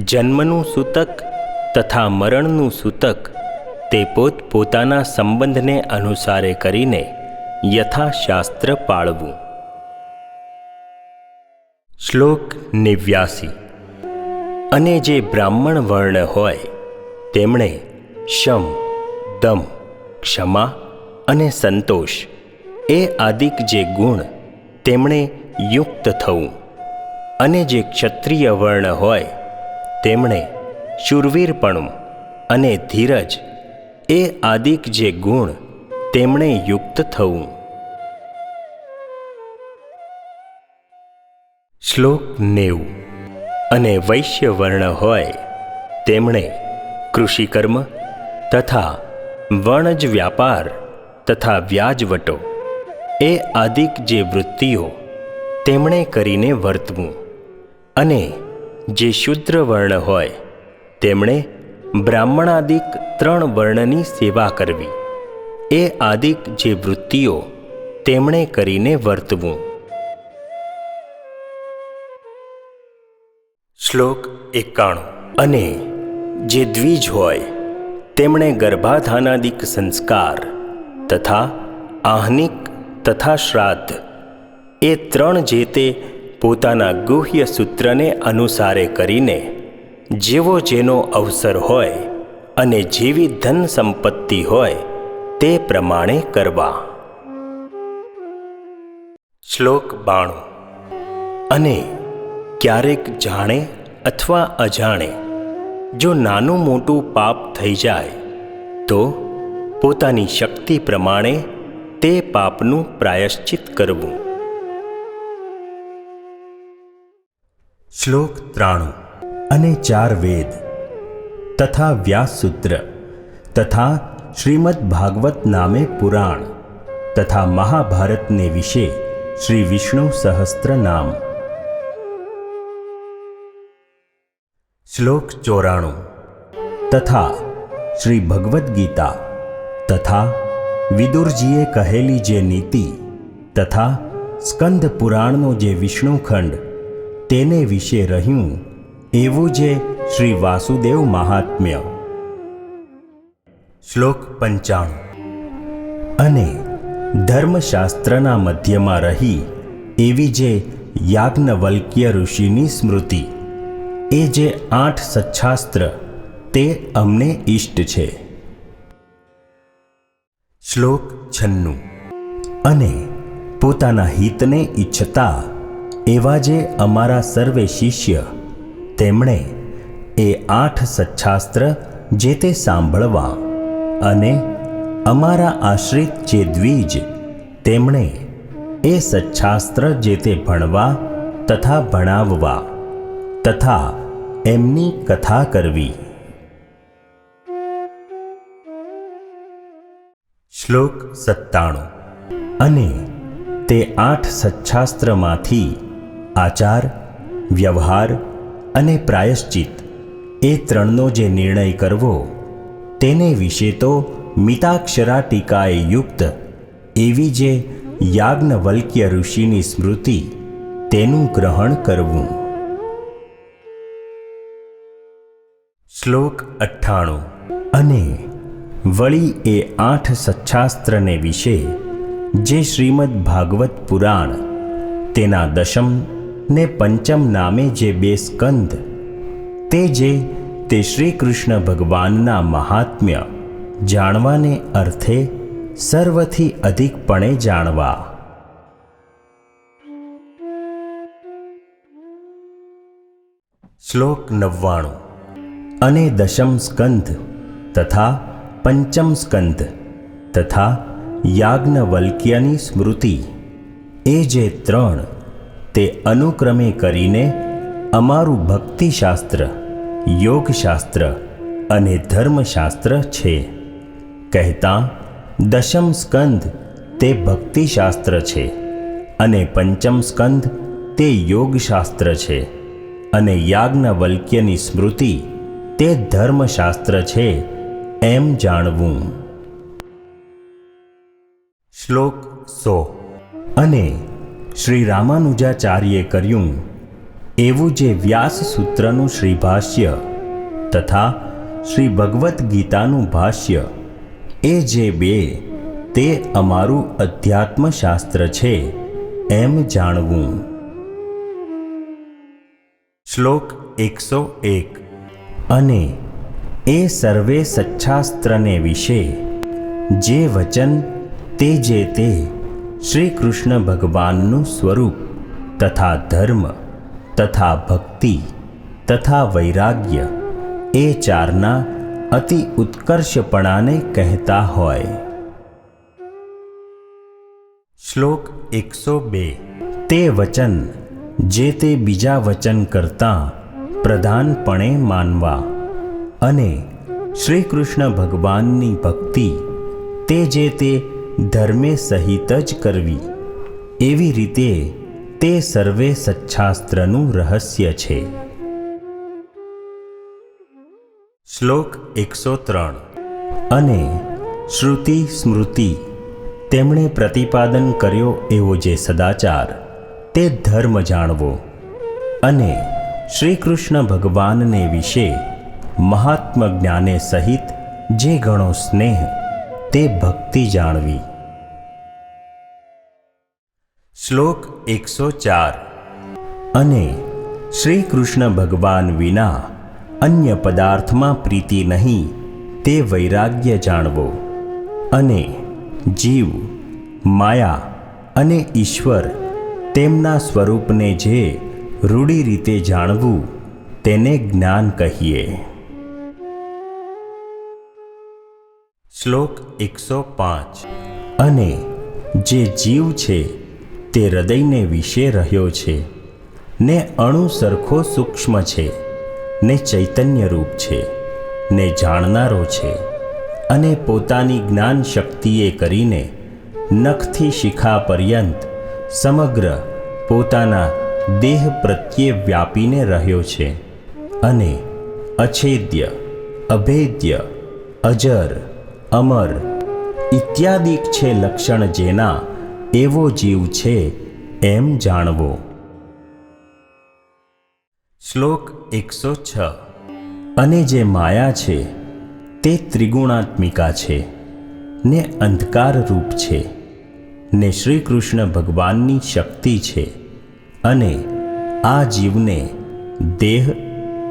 જન્મનું સૂતક તથા મરણનું સૂતક તે પોતપોતાના સંબંધને અનુસારે કરીને યથાશાસ્ત્ર પાળવું. શ્લોક 89. અને જે બ્રાહ્મણ વર્ણ હોય તેમણે શમ, દમ, ક્ષમા અને સંતોષ એ આદિક જે ગુણ તેમણે યુક્ત થવું. અને જે ક્ષત્રિય વર્ણ હોય તેમણે શૂરવીરપણું અને ધીરજ એ આદિક જે ગુણ તેમણે યુક્ત થવું. શ્લોક 90. અને વૈશ્ય વર્ણ હોય તેમણે કૃષિકર્મ તથા વણજ વ્યાપાર તથા વ્યાજવટો એ આદિક જે વૃત્તિઓ તેમણે કરીને વર્તવું. અને જે શૂદ્ર વર્ણ હોય તેમણે બ્રાહ્મણાદિક 3 વર્ણની સેવા કરવી એ આદિક જે વૃત્તિઓ તેમણે કરીને વર્તવું. શ્લોક 91. અને જે દ્વિજ હોય તેમણે ગર્ભાધાનાદિક સંસ્કાર તથા આહ્નિક તથા શ્રાદ્ધ એ 3 જે તે પોતાના ગુહ્ય સૂત્રને અનુસારે કરીને જેવો જેનો અવસર હોય અને જેવી ધન સંપત્તિ હોય તે પ્રમાણે કરવા. શ્લોક 92. અને ક્યારેક જાણે અથવા અજાણે જો નાનું મોટું પાપ થઈ જાય તો પોતાની શક્તિ પ્રમાણે તે પાપનું પ્રાયશ્ચિત કરવું. શ્લોક 93. અને 4 વેદ તથા વ્યાસસૂત્ર તથા શ્રીમદ ભાગવત નામે પુરાણ તથા મહાભારતને વિશે શ્રી વિષ્ણુ સહસ્ત્ર નામ. શ્લોક 94. તથા શ્રી ભગવદ્ ગીતા તથા વિદુરજીએ કહેલી જે નીતિ તથા સ્કંદ પુરાણનો જે વિષ્ણુખંડ તેને વિશે રહ્યું એવું જે શ્રી વાસુદેવ મહાત્મ્ય. શ્લોક 95. અને ધર્મશાસ્ત્રના મધ્યમાં રહી એવી જે યાજ્ઞવલ્ક્ય ઋષિની સ્મૃતિ એ જે 8 સચ્છાસ્ત્ર તે અમને ઇષ્ટ છે. શ્લોક 96. અને પોતાના હિતને ઈચ્છતા એવા જે અમારા સર્વે શિષ્ય તેમણે એ 8 સચ્છાસ્ત્ર જે તે સાંભળવા અને અમારા આશ્રિત જે દ્વિજ તેમણે એ સચ્છાસ્ત્ર જે તે ભણવા તથા ભણાવવા તથા એમની કથા કરવી. શ્લોક 97. અને તે 8 સચ્છાસ્ત્રમાંથી આચાર, વ્યવહાર અને પ્રાયશ્ચિત એ 3નો જે નિર્ણય કરવો તેને વિશે તો મિતાક્ષરા ટીકાએ યુક્ત એવી જે યાજ્ઞવલ્ક્ય ઋષિની સ્મૃતિ તેનું ગ્રહણ કરવું. શ્લોક 98. અને વળી એ 8 સચ્છાસ્ત્રને વિશે જે શ્રીમદ ભાગવત પુરાણ તેના 10મ ને 5મ નામે જે 2 સ્કંદ તે જે તે શ્રી કૃષ્ણ ભગવાનના મહાત્મ્ય જાણવાને અર્થે સર્વથી અધિકપણે જાણવા. શ્લોક 99. અને 10મ સ્કંદ તથા 5મ સ્કંદ તથા યાજ્ઞવલ્ક્યની સ્મૃતિ એ જે 3 તે અનુક્રમે કરીને અમારું ભક્તિશાસ્ત્ર, યોગશાસ્ત્ર અને ધર્મશાસ્ત્ર છે. કહેતા 10મ સ્કંદ તે ભક્તિશાસ્ત્ર છે અને 5મ સ્કંદ તે યોગશાસ્ત્ર છે અને યાજ્ઞવલ્ક્યની સ્મૃતિ તે ધર્મશાસ્ત્ર છે એમ જાણવું. શ્લોક 100. અને શ્રી રામાનુજાચાર્યે કર્યું એવું જે વ્યાસસૂત્રનું શ્રીભાષ્ય તથા શ્રી ભગવદ્ ગીતાનું ભાષ્ય એ જે બે તે અમારું અધ્યાત્મશાસ્ત્ર છે એમ જાણવું. શ્લોક 101. અને એ સર્વે સચ્છાસ્ત્રને વિશે જે વચન તે જે તે શ્રી કૃષ્ણ ભગવાનનું સ્વરૂપ તથા ધર્મ તથા ભક્તિ તથા વૈરાગ્ય એ ચારના અતિ ઉત્કર્ષપણાને કહેતા હોય. શ્લોક 102. તે વચન જે તે બીજા વચન કરતાં પ્રધાનપણે માનવા અને શ્રી કૃષ્ણ ભગવાનની ભક્તિ તે જે તે ધર્મે સહિત જ કરવી, એવી રીતે તે સર્વે સચ્છાસ્ત્રનું રહસ્ય છે. શ્લોક 103. અને શ્રુતિ સ્મૃતિ તેમણે પ્રતિપાદન કર્યો એવો જે સદાચાર તે ધર્મ જાણવો અને શ્રી કૃષ્ણ ભગવાનને વિશે મહાત્મ જ્ઞાને સહિત જે ઘણો સ્નેહ તે ભક્તિ જાણવી. શ્લોક 104. અને શ્રી કૃષ્ણ ભગવાન વિના અન્ય પદાર્થમાં પ્રીતિ નહીં તે વૈરાગ્ય જાણવો અને જીવ, માયા અને ઈશ્વર તેમના સ્વરૂપને જે રૂઢી રીતે જાણવું તેને જ્ઞાન કહીએ. શ્લોક 105. અને જે જીવ છે તે હૃદયને વિશે રહ્યો છે ને અણુ સરખો સૂક્ષ્મ છે ને ચૈતન્ય રૂપ છે ને જાણનારો છે અને પોતાની જ્ઞાન શક્તિએ કરીને નખથી શિખા પર્યંત સમગ્ર પોતાના દેહ પ્રત્યે વ્યાપીને રહ્યો છે અને અછેદ્ય, અભેદ્ય, અજર, અમર ઇત્યાદિક છે લક્ષણ જેના એવો જીવ છે એમ જાણવો. શ્લોક 106. અને જે માયા છે તે ત્રિગુણાત્મિકા છે ને અંધકાર રૂપ છે ને શ્રી કૃષ્ણ ભગવાનની શક્તિ છે અને આ જીવને દેહ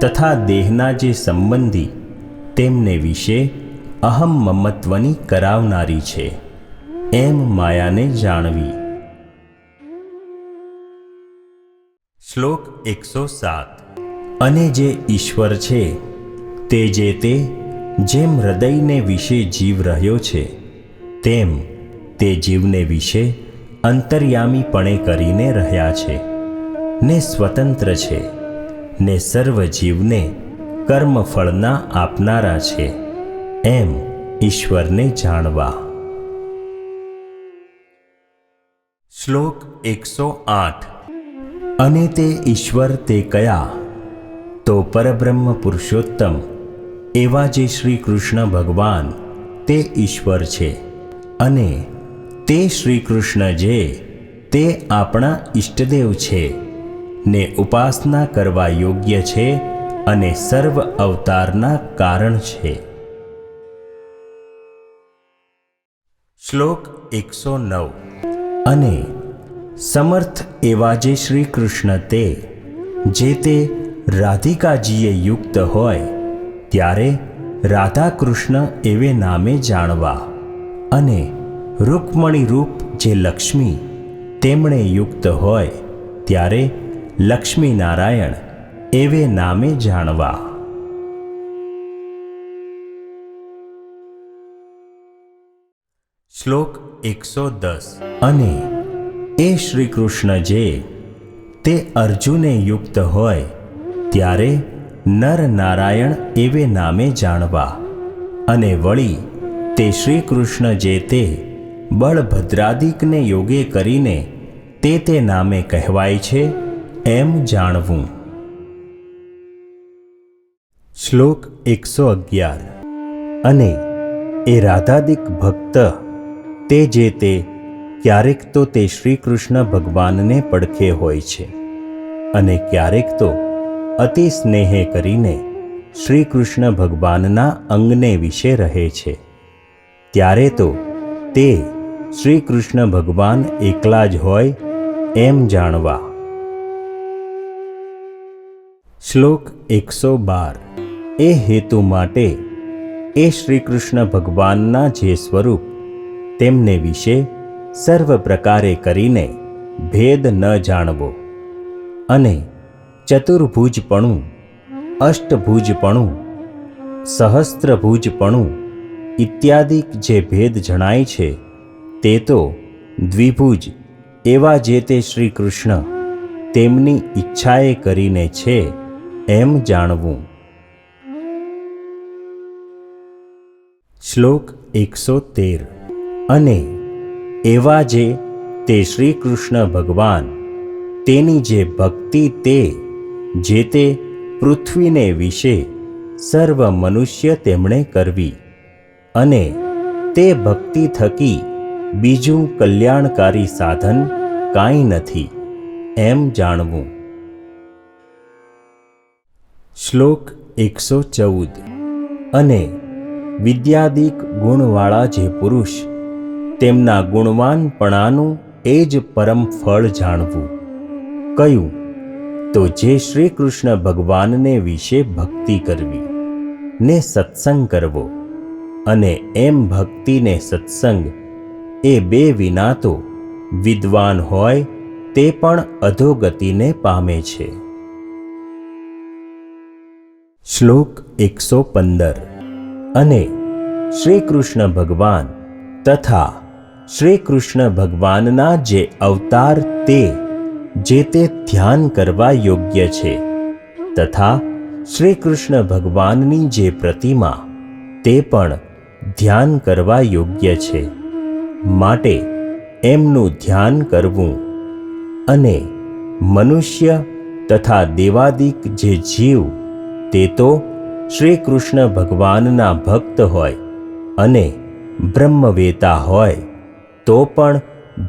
તથા દેહના જે સંબંધી તેમને વિશે અહમ મમત્વની કરાવનારી છે એમ માયાને જાણવી. શ્લોક 107. અને જે ઈશ્વર છે તે જે તે જેમ હૃદયને વિશે જીવ રહ્યો છે તેમ તે જીવને વિશે અંતર્યામીપણે કરીને રહ્યા છે ને સ્વતંત્ર છે ને સર્વ જીવને કર્મફળના આપનારા છે એમ ઈશ્વરને જાણવા. શ્લોક 108. અને તે ઈશ્વર તે કયા તો પરબ્રહ્મ પુરુષોત્તમ એવા જે શ્રી કૃષ્ણ ભગવાન તે ઈશ્વર છે અને તે શ્રી કૃષ્ણ જે તે આપણા ઈષ્ટદેવ છે ને ઉપાસના કરવા યોગ્ય છે અને સર્વ અવતારના કારણ છે. શ્લોક 109. અને સમર્થ એવા જે શ્રી કૃષ્ણ તે જે તે રાધિકાજીએ યુક્ત હોય ત્યારે રાધા કૃષ્ણ એવે નામે જાણવા અને રૂકમણી રૂપ જે લક્ષ્મી તેમણે યુક્ત હોય ત્યારે લક્ષ્મી નારાયણ એવે નામે જાણવા. શ્લોક 110. અને એ શ્રી કૃષ્ણ જે તે અર્જુને યુક્ત હોય ત્યારે નર નારાયણ એવે નામે જાણવા અને વળી તે શ્રી કૃષ્ણ જે તે બળભદ્રાદિકને યોગે કરીને તે નામે કહેવાય છે એમ જાણવું. શ્લોક 111. અને એ રાધાદિક ભક્ત તે જે તે ક્યારેક તો તે શ્રી કૃષ્ણ ભગવાનને પડખે હોય છે અને ક્યારેક તો અતિ સ્નેહે કરીને શ્રી કૃષ્ણ ભગવાનના અંગને વિશે રહે છે ત્યારે તો તે શ્રી કૃષ્ણ ભગવાન એકલા જ હોય એમ જાણવા. શ્લોક 112. એ હેતુ માટે એ શ્રી કૃષ્ણ ભગવાનના જે સ્વરૂપ તેમને વિશે સર્વ પ્રકારે કરીને ભેદ ન જાણવો અને ચતુર્ભુજપણું, અષ્ટભુજપણું, સહસ્ત્રભુજપણું ઇત્યાદિક જે ભેદ જણાય છે તે તો દ્વિભુજ એવા જે તે શ્રી કૃષ્ણ તેમની ઈચ્છાએ કરીને છે એમ જાણવું. શ્લોક 113. અને એવા જે તે શ્રી કૃષ્ણ ભગવાન તેની જે ભક્તિ તે જે તે પૃથ્વીને વિશે સર્વ મનુષ્ય તેમણે કરવી અને તે ભક્તિ થકી બીજું કલ્યાણકારી સાધન કાંઈ નથી એમ જાણવું. શ્લોક 114. અને વિદ્યાદિક ગુણવાળા જે પુરુષ તેમના ગુણવાનપણાનું એ જ પરમ ફળ જાણવું. કયું? તો જે શ્રી કૃષ્ણ ભગવાનને વિશે ભક્તિ કરવી ને સત્સંગ કરવો, અને એમ ભક્તિ ને સત્સંગ એ બે વિના તો વિદ્વાન હોય તે પણ અધોગતિને પામે છે. શ્લોક 115. અને શ્રી કૃષ્ણ ભગવાન તથા શ્રી કૃષ્ણ ભગવાનના જે અવતાર તે જે તે ધ્યાન કરવા યોગ્ય છે, તથા શ્રી કૃષ્ણ ભગવાનની જે પ્રતિમા તે પણ ધ્યાન કરવા યોગ્ય છે, માટે એમનું ધ્યાન કરવું. અને મનુષ્ય તથા દેવાદિક જે જીવ તે તો શ્રી કૃષ્ણ ભગવાનના ભક્ત હોય અને બ્રહ્મવેતા હોય તો પણ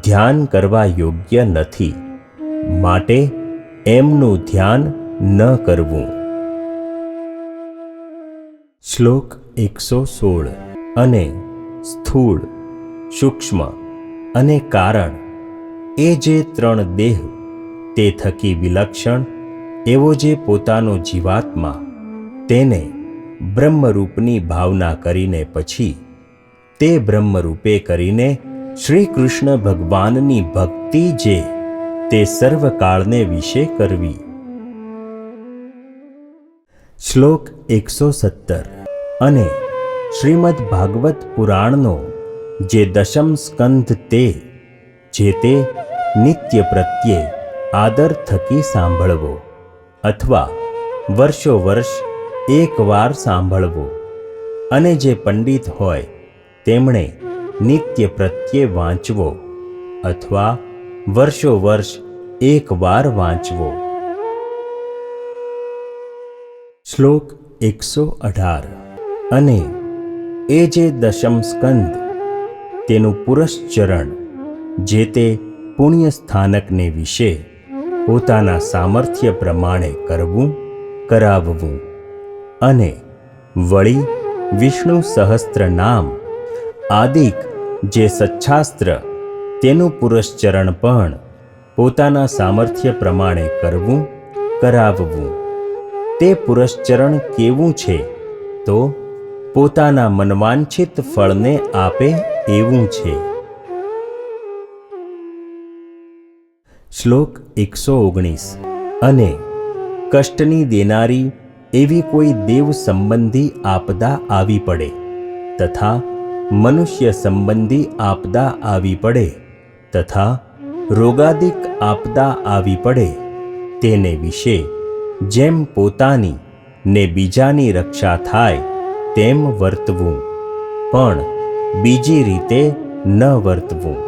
ધ્યાન કરવા યોગ્ય નથી, માટે એમનું ધ્યાન ન કરવું. શ્લોક 116. અને સ્થૂળ, સૂક્ષ્મ અને કારણ એ જે ત્રણ દેહ તે થકી વિલક્ષણ એવો જે પોતાનો જીવાત્મા તેને બ્રહ્મરૂપની ભાવના કરીને પછી તે બ્રહ્મરૂપે કરીને શ્રી કૃષ્ણ ભગવાનની ભક્તિ જે તે સર્વકાળને વિશે કરવી. શ્લોક 117. અને શ્રીમદ્ ભાગવત પુરાણનો જે દશમ સ્કંધ તે જે તે નિત્ય પ્રત્યે આદર થકી સાંભળવો અથવા વર્ષો વર્ષ એક વાર સાંભળવો, અને જે પંડિત હોય તેમણે નિત્ય પ્રત્યે વાંચવો અથવા વર્ષો વર્ષ એક વાર વાંચવો. શ્લોક 118. અને એ જે દશમ સ્કંદ તેનું પુરશ્ચરણ જે તે પુણ્ય સ્થાનકને વિશે પોતાના સામર્થ્ય પ્રમાણે કરવું, કરાવવું, અને વળી વિષ્ણુ સહસ્ત્ર નામ આદિક જે સચ્છાસ્ત્ર તેનું પુરશ્ચરણ પણ પોતાના સામર્થ્ય પ્રમાણે કરવું, કરાવવું. તે પુરશ્ચરણ કેવું છે? તો પોતાના મનવાંછિત ફળને આપે એવું છે. શ્લોક 119. અને કષ્ટની દેનારી એવી કોઈ દેવ સંબંધી આપદા આવી પડે તથા મનુષ્ય સંબંધી આપદા આવી પડે તથા રોગાદિક આપદા આવી પડે તેને વિશે જેમ પોતાની ને બીજાની રક્ષા થાય તેમ વર્તવું, પણ બીજી રીતે ન વર્તવું.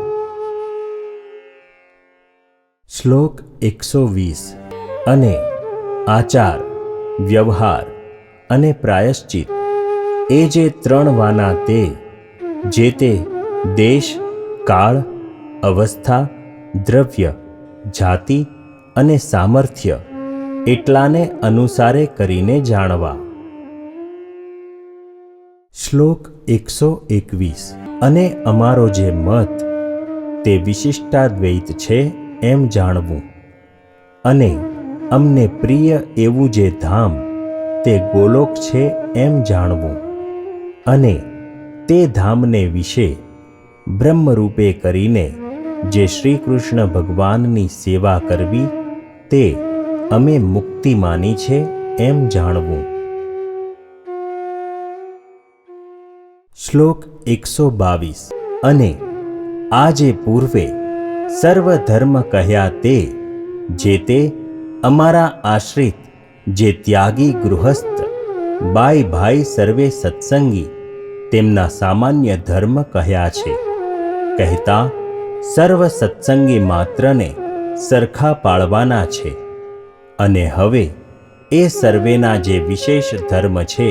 શ્લોક 120. અને આચાર, વ્યવહાર અને પ્રાયશ્ચિત એ જે ત્રણ વાના તે જે તે દેશ, કાળ, અવસ્થા, દ્રવ્ય, જાતિ અને સામર્થ્ય એટલાને અનુસારે કરીને જાણવા. શ્લોક 121. અને અમારો જે મત તે વિશિષ્ટાદ્વૈત છે એમ જાણવું, અને અમને પ્રિય એવું જે ધામ તે ગોલોક છે એમ જાણવું, અને તે ધામને વિશે બ્રહ્મરૂપે કરીને જે શ્રી કૃષ્ણ ભગવાનની સેવા કરવી તે અમે મુક્તિ માની છે એમ જાણવું. શ્લોક 122. અને આ જે પૂર્વે સર્વ ધર્મ કહ્યા તે જે તે અમારા આશ્રિત જે ત્યાગી ગૃહસ્થ બાઈ ભાઈ સર્વે સત્સંગી તેમના સામાન્ય ધર્મ કહ્યા છે, કહેતા સર્વ સત્સંગી માત્રને સરખા પાળવાના છે. અને હવે એ સર્વેના જે વિશેષ ધર્મ છે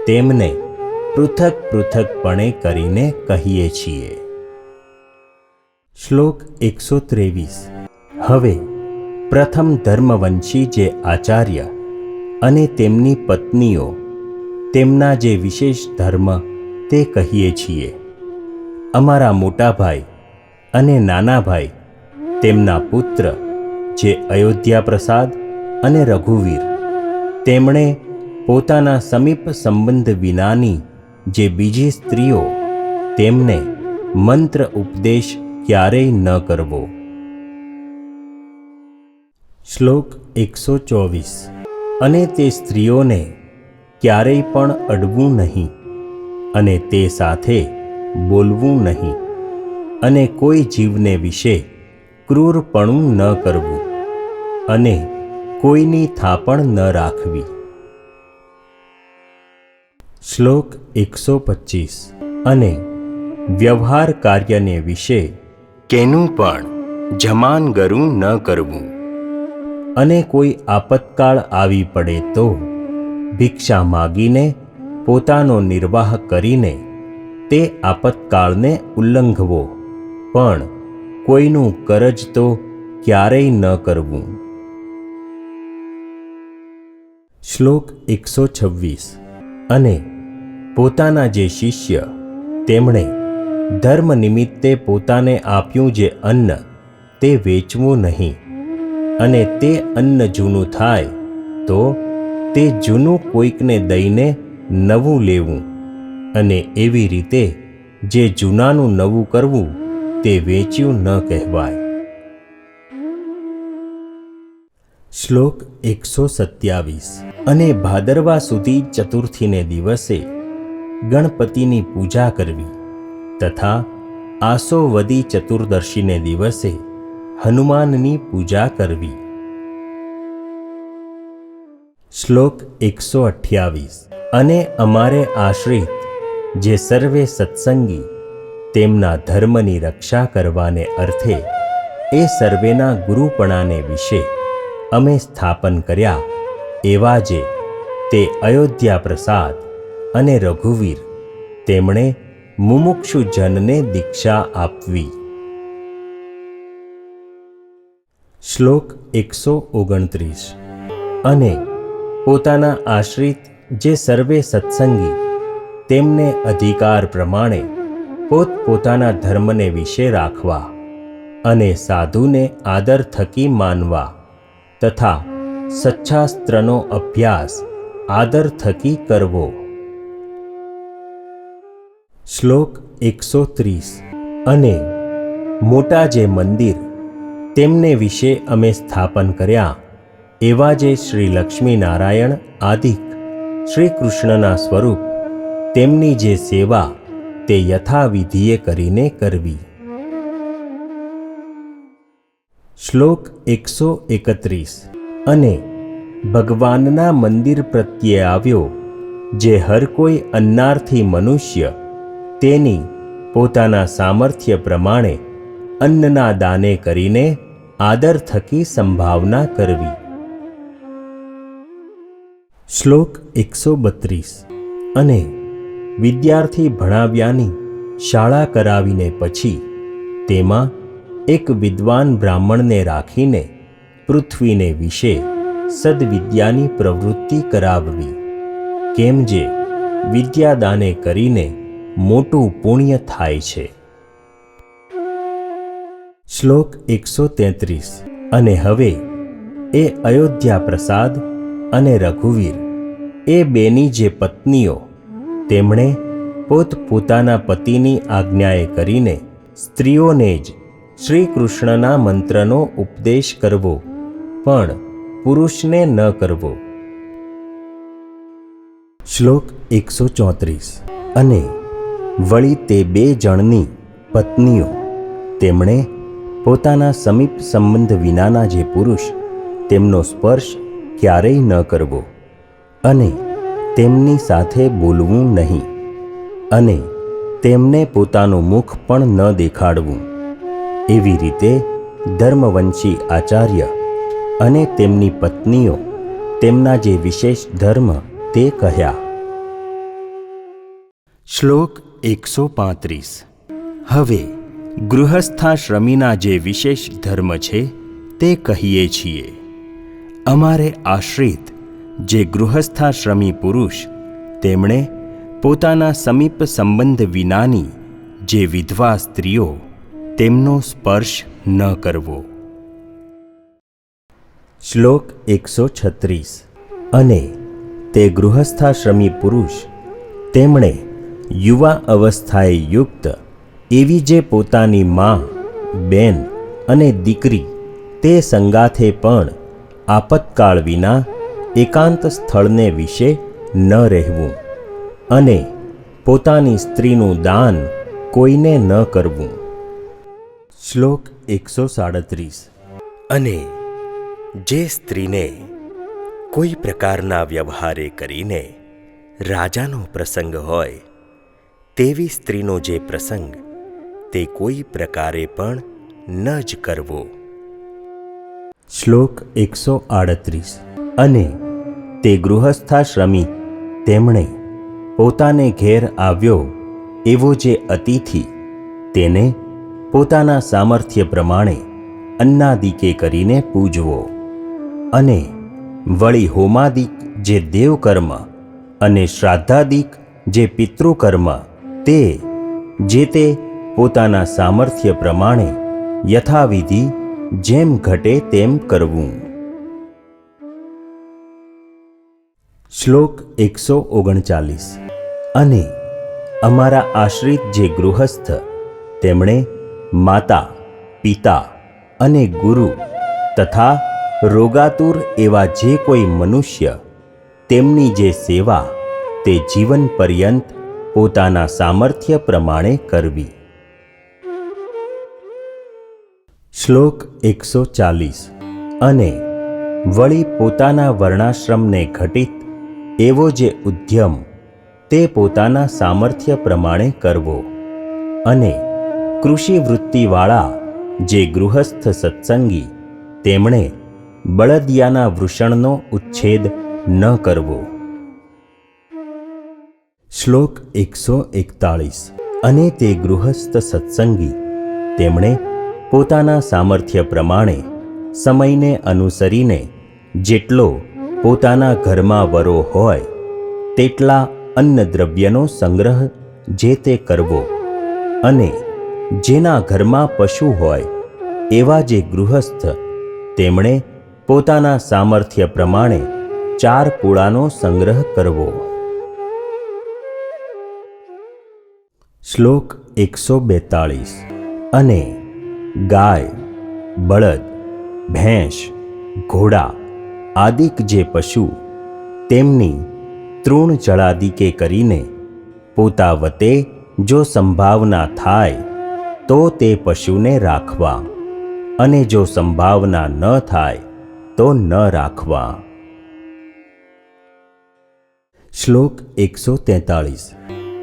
તેમને પૃથક પૃથકપણે કરીને કહીએ છીએ. શ્લોક 123. હવે પ્રથમ ધર્મવંશી જે આચાર્ય અને તેમની પત્નીઓ તેમના જે વિશેષ ધર્મ તે કહીએ છીએ. અમારા મોટા ભાઈ અને નાના ભાઈ તેમના પુત્ર જે અયોધ્યા પ્રસાદ અને રઘુવીર તેમણે પોતાના સમીપ સંબંધ વિનાની જે બીજી સ્ત્રીઓ તેમને મંત્ર ઉપદેશ ક્યારેય ન કરવો. શ્લોક 124. અને તે સ્ત્રીઓને ક્યારેય પણ અડવું નહીં, અને તે સાથે બોલવું નહીં, અને કોઈ જીવને વિશે ક્રૂરપણું ન કરવું, અને કોઈની થાપણ ન રાખવી. શ્લોક 125. અને વ્યવહાર કાર્યને વિશે કેનું પણ જમાનગરું ન કરવું, અને કોઈ આપતકાળ આવી પડે તો ભિક્ષા માગીને પોતાનો નિર્વાહ કરીને તે આપતકાળને ઉલ્લંઘવો, પણ કોઈનું કરજ તો ક્યારેય ન કરવું. શ્લોક 126. અને પોતાના જે શિષ્ય તેમણે ધર્મ નિમિત્તે પોતાને આપ્યું જે અન્ન તે વેચવું નહીં, અને તે અન્ન જૂનું થાય તો તે જૂનું કોઈકને દઈને નવું લેવું, અને એવી રીતે જે જૂનાનું નવું કરવું તે વેચ્યું ન કહેવાય. શ્લોક 127. અને ભાદરવા સુધી ચતુર્થીને દિવસે ગણપતિની પૂજા કરવી, તથા આસો વદી ચતુર્દશીને દિવસે હનુમાનની પૂજા કરવી. શ્લોક 128. અને અમારે આશ્રિત જે સર્વે સત્સંગી તેમના ધર્મની રક્ષા કરવાને અર્થે એ સર્વેના ગુરુપણાને વિશે અમે સ્થાપન કર્યા એવા જે તે અયોધ્યા પ્રસાદ અને રઘુવીર તેમણે મુમુક્ષુ જનને દીક્ષા આપવી. શ્લોક 129. અને પોતાના આશ્રિત જે સર્વે સત્સંગી તેમને અધિકાર પ્રમાણે પોતપોતાના ધર્મને વિશે રાખવા, અને સાધુને આદર થકી માનવા, તથા સચ્છાસ્ત્રનો અભ્યાસ આદર થકી કરવો. શ્લોક 130. અને મોટા જે મંદિર તેમને વિશે અમે સ્થાપન કર્યા એવા જે શ્રી લક્ષ્મીનારાયણ આદિક શ્રી કૃષ્ણના સ્વરૂપ તેમની જે સેવા તે યથાવિધિએ કરીને કરવી. શ્લોક 131. અને ભગવાનના મંદિર પ્રત્યે આવ્યો જે હર કોઈ અન્નાર્થી મનુષ્ય તેની પોતાના સામર્થ્ય પ્રમાણે અન્નના દાને કરીને આદર થકી સંભાવના કરવી. શ્લોક 132. અને વિદ્યાર્થી ભણાવ્યાની શાળા કરાવીને પછી તેમાં એક વિદ્વાન બ્રાહ્મણને રાખીને પૃથ્વીને વિશે સદવિદ્યાની પ્રવૃત્તિ કરાવવી, કેમ જે વિદ્યાદાને કરીને મોટું પુણ્ય થાય છે. શ્લોક 133. અને હવે એ અયોધ્યા પ્રસાદ અને રઘુવીર એ બેની જે પત્નીઓ તેમણે પોતપોતાના પતિની આજ્ઞાએ કરીને સ્ત્રીઓને જ શ્રી કૃષ્ણના મંત્રનો ઉપદેશ કરવો, પણ પુરુષને ન કરવો. શ્લોક 134. અને વળી તે બે જણની પત્નીઓ તેમણે પોતાના સમીપ સંબંધ વિનાના જે પુરુષ તેમનો સ્પર્શ ક્યારેય ન કરવો, અને તેમની સાથે બોલવું નહીં, અને તેમને પોતાનું મુખ પણ ન દેખાડવું. એવી રીતે ધર્મવંશી આચાર્ય અને તેમની પત્નીઓ તેમના જે વિશેષ ધર્મ તે કહ્યા. શ્લોક 135. હવે ગૃહસ્થાશ્રમીના જે વિશેષ ધર્મ છે તે કહીએ છીએ. અમારે આશ્રિત જે ગૃહસ્થાશ્રમી પુરુષ તેમણે પોતાના સમીપ સંબંધ વિનાની જે વિધવા સ્ત્રીઓ તેમનો સ્પર્શ ન કરવો. શ્લોક 136. અને તે ગૃહસ્થાશ્રમી પુરુષ તેમણે યુવા અવસ્થાએ યુક્ત એવી જે પોતાની મા, બેન અને દીકરી તે સંગાથે પણ આપતકાળ વિના એકાંત સ્થળને વિશે ન રહેવું, અને પોતાની સ્ત્રીનું દાન કોઈને ન કરવું. શ્લોક 137. અને જે સ્ત્રીને કોઈ પ્રકારના વ્યવહારે કરીને રાજાનો પ્રસંગ હોય તેવી સ્ત્રીનો જે પ્રસંગ તે કોઈ પ્રકારે પણ ન જ કરવો. શ્લોક 138. અને તે ગૃહસ્થાશ્રમી તેમણે પોતાને ઘેર આવ્યો એવો જે અતિથિ તેને પોતાના સામર્થ્ય પ્રમાણે અન્નાદિકે કરીને પૂજવો, અને વળી હોમાદિક જે દેવકર્મ અને શ્રાદ્ધાદિક જે પિતૃકર્મ તે જે તે પોતાના સામર્થ્ય પ્રમાણે યથાવિધિ જેમ ઘટે તેમ કરવું. શ્લોક 139. અને અમારા આશ્રિત જે ગૃહસ્થ તેમણે માતા, પિતા અને ગુરુ તથા રોગાતુર એવા જે કોઈ મનુષ્ય તેમની જે સેવા તે જીવન પર્યંત પોતાના સામર્થ્ય પ્રમાણે કરવી. શ્લોક 140. અને વળી પોતાના વર્ણાશ્રમને ઘટિત એવો જે ઉદ્યમ તે પોતાના સામર્થ્ય પ્રમાણે કરવો, અને કૃષિ વૃત્તિવાળા જે ગૃહસ્થ સત્સંગી તેમણે બળદિયાના વૃષણનો ઉચ્છેદ ન કરવો. શ્લોક 141. અને તે ગૃહસ્થ સત્સંગી તેમણે પોતાના સામર્થ્ય પ્રમાણે સમયને અનુસરીને જેટલો પોતાના ઘરમાં વરો હોય તેટલા અન્નદ્રવ્યનો સંગ્રહ જે તે કરવો, અને જેના ઘરમાં પશુ હોય એવા જે ગૃહસ્થ તેમણે પોતાના સામર્થ્ય પ્રમાણે 4 પૂળાનો સંગ્રહ કરવો. શ્લોક 142. અને ગાય, બળદ, ભેંસ, ઘોડા આદિક જે પશુ તેમની તૃણ જળાદિકે કરીને પોતા વતે જો સંભાવના થાય તો તે પશુને રાખવા, અને જો સંભાવના ન થાય તો ન રાખવા. શ્લોક 143.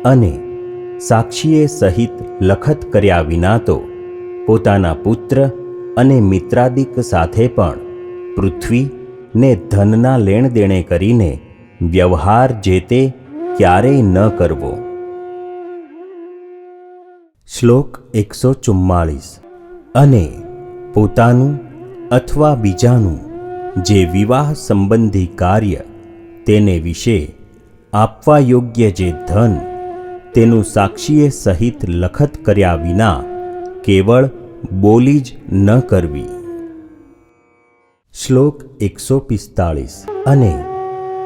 અને સાક્ષીએ સહિત લખત કર્યા વિના તો પોતાના પુત્ર અને મિત્રાદિક સાથે પણ પૃથ્વી ને ધનના લેણ દેણે કરીને વ્યવહાર જે તે ક્યારેય ન કરવો. શ્લોક 144. અને પોતાનું અથવા બીજાનું જે વિવાહ સંબંધી કાર્ય તેને વિશે આપવા યોગ્ય જે ધન તેનું સાક્ષીએ સહિત લખત કર્યા વિના કેવળ બોલી જ ન કરવી. શ્લોક 145. અને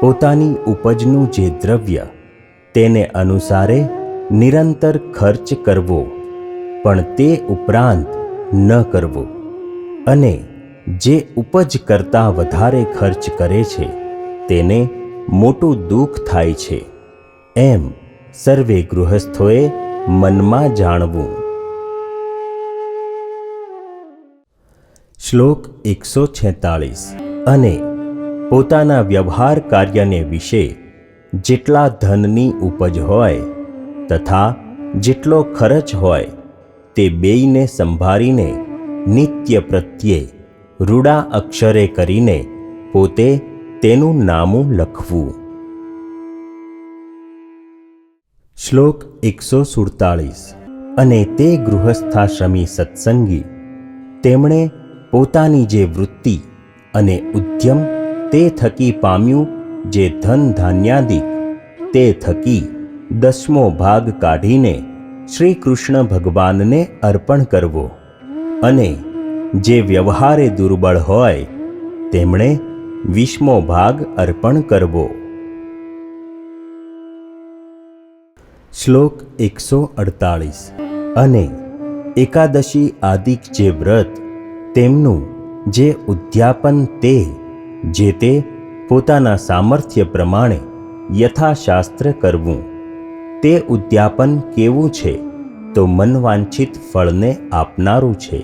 પોતાની ઉપજનું જે દ્રવ્ય તેને અનુસારે નિરંતર ખર્ચ કરવો, પણ તે ઉપરાંત ન કરવો. અને જે ઉપજ કરતાં વધારે ખર્ચ કરે છે તેને મોટું દુઃખ થાય છે, એમ સર્વે ગૃહસ્થોએ મનમાં જાણવું. શ્લોક 146. અને પોતાના વ્યવહાર કાર્યને વિશે જેટલા ધનની ઉપજ હોય તથા જેટલો ખર્ચ હોય તે બેયને સંભાળીને નિત્ય પ્રત્યે રૂડા અક્ષરે કરીને પોતે તેનું નામું લખવું. શ્લોક 147. અને તે ગૃહસ્થાશ્રમી સત્સંગી તેમણે પોતાની જે વૃત્તિ અને ઉદ્યમ તે થકી પામ્યું જે ધન ધાન્યાદિક તે થકી 10મો ભાગ કાઢીને શ્રી કૃષ્ણ ભગવાનને અર્પણ કરવો. અને જે વ્યવહારે દુર્બળ હોય તેમણે 20મો ભાગ અર્પણ કરવો. શ્લોક 148. અને એકાદશી આદિક જે વ્રત તેમનું જે ઉદ્યાપન તે જે તે પોતાના સામર્થ્ય પ્રમાણે યથાશાસ્ત્ર કરવું. તે ઉદ્યાપન કેવું છે તો મનવાંછિત ફળને આપનારું છે.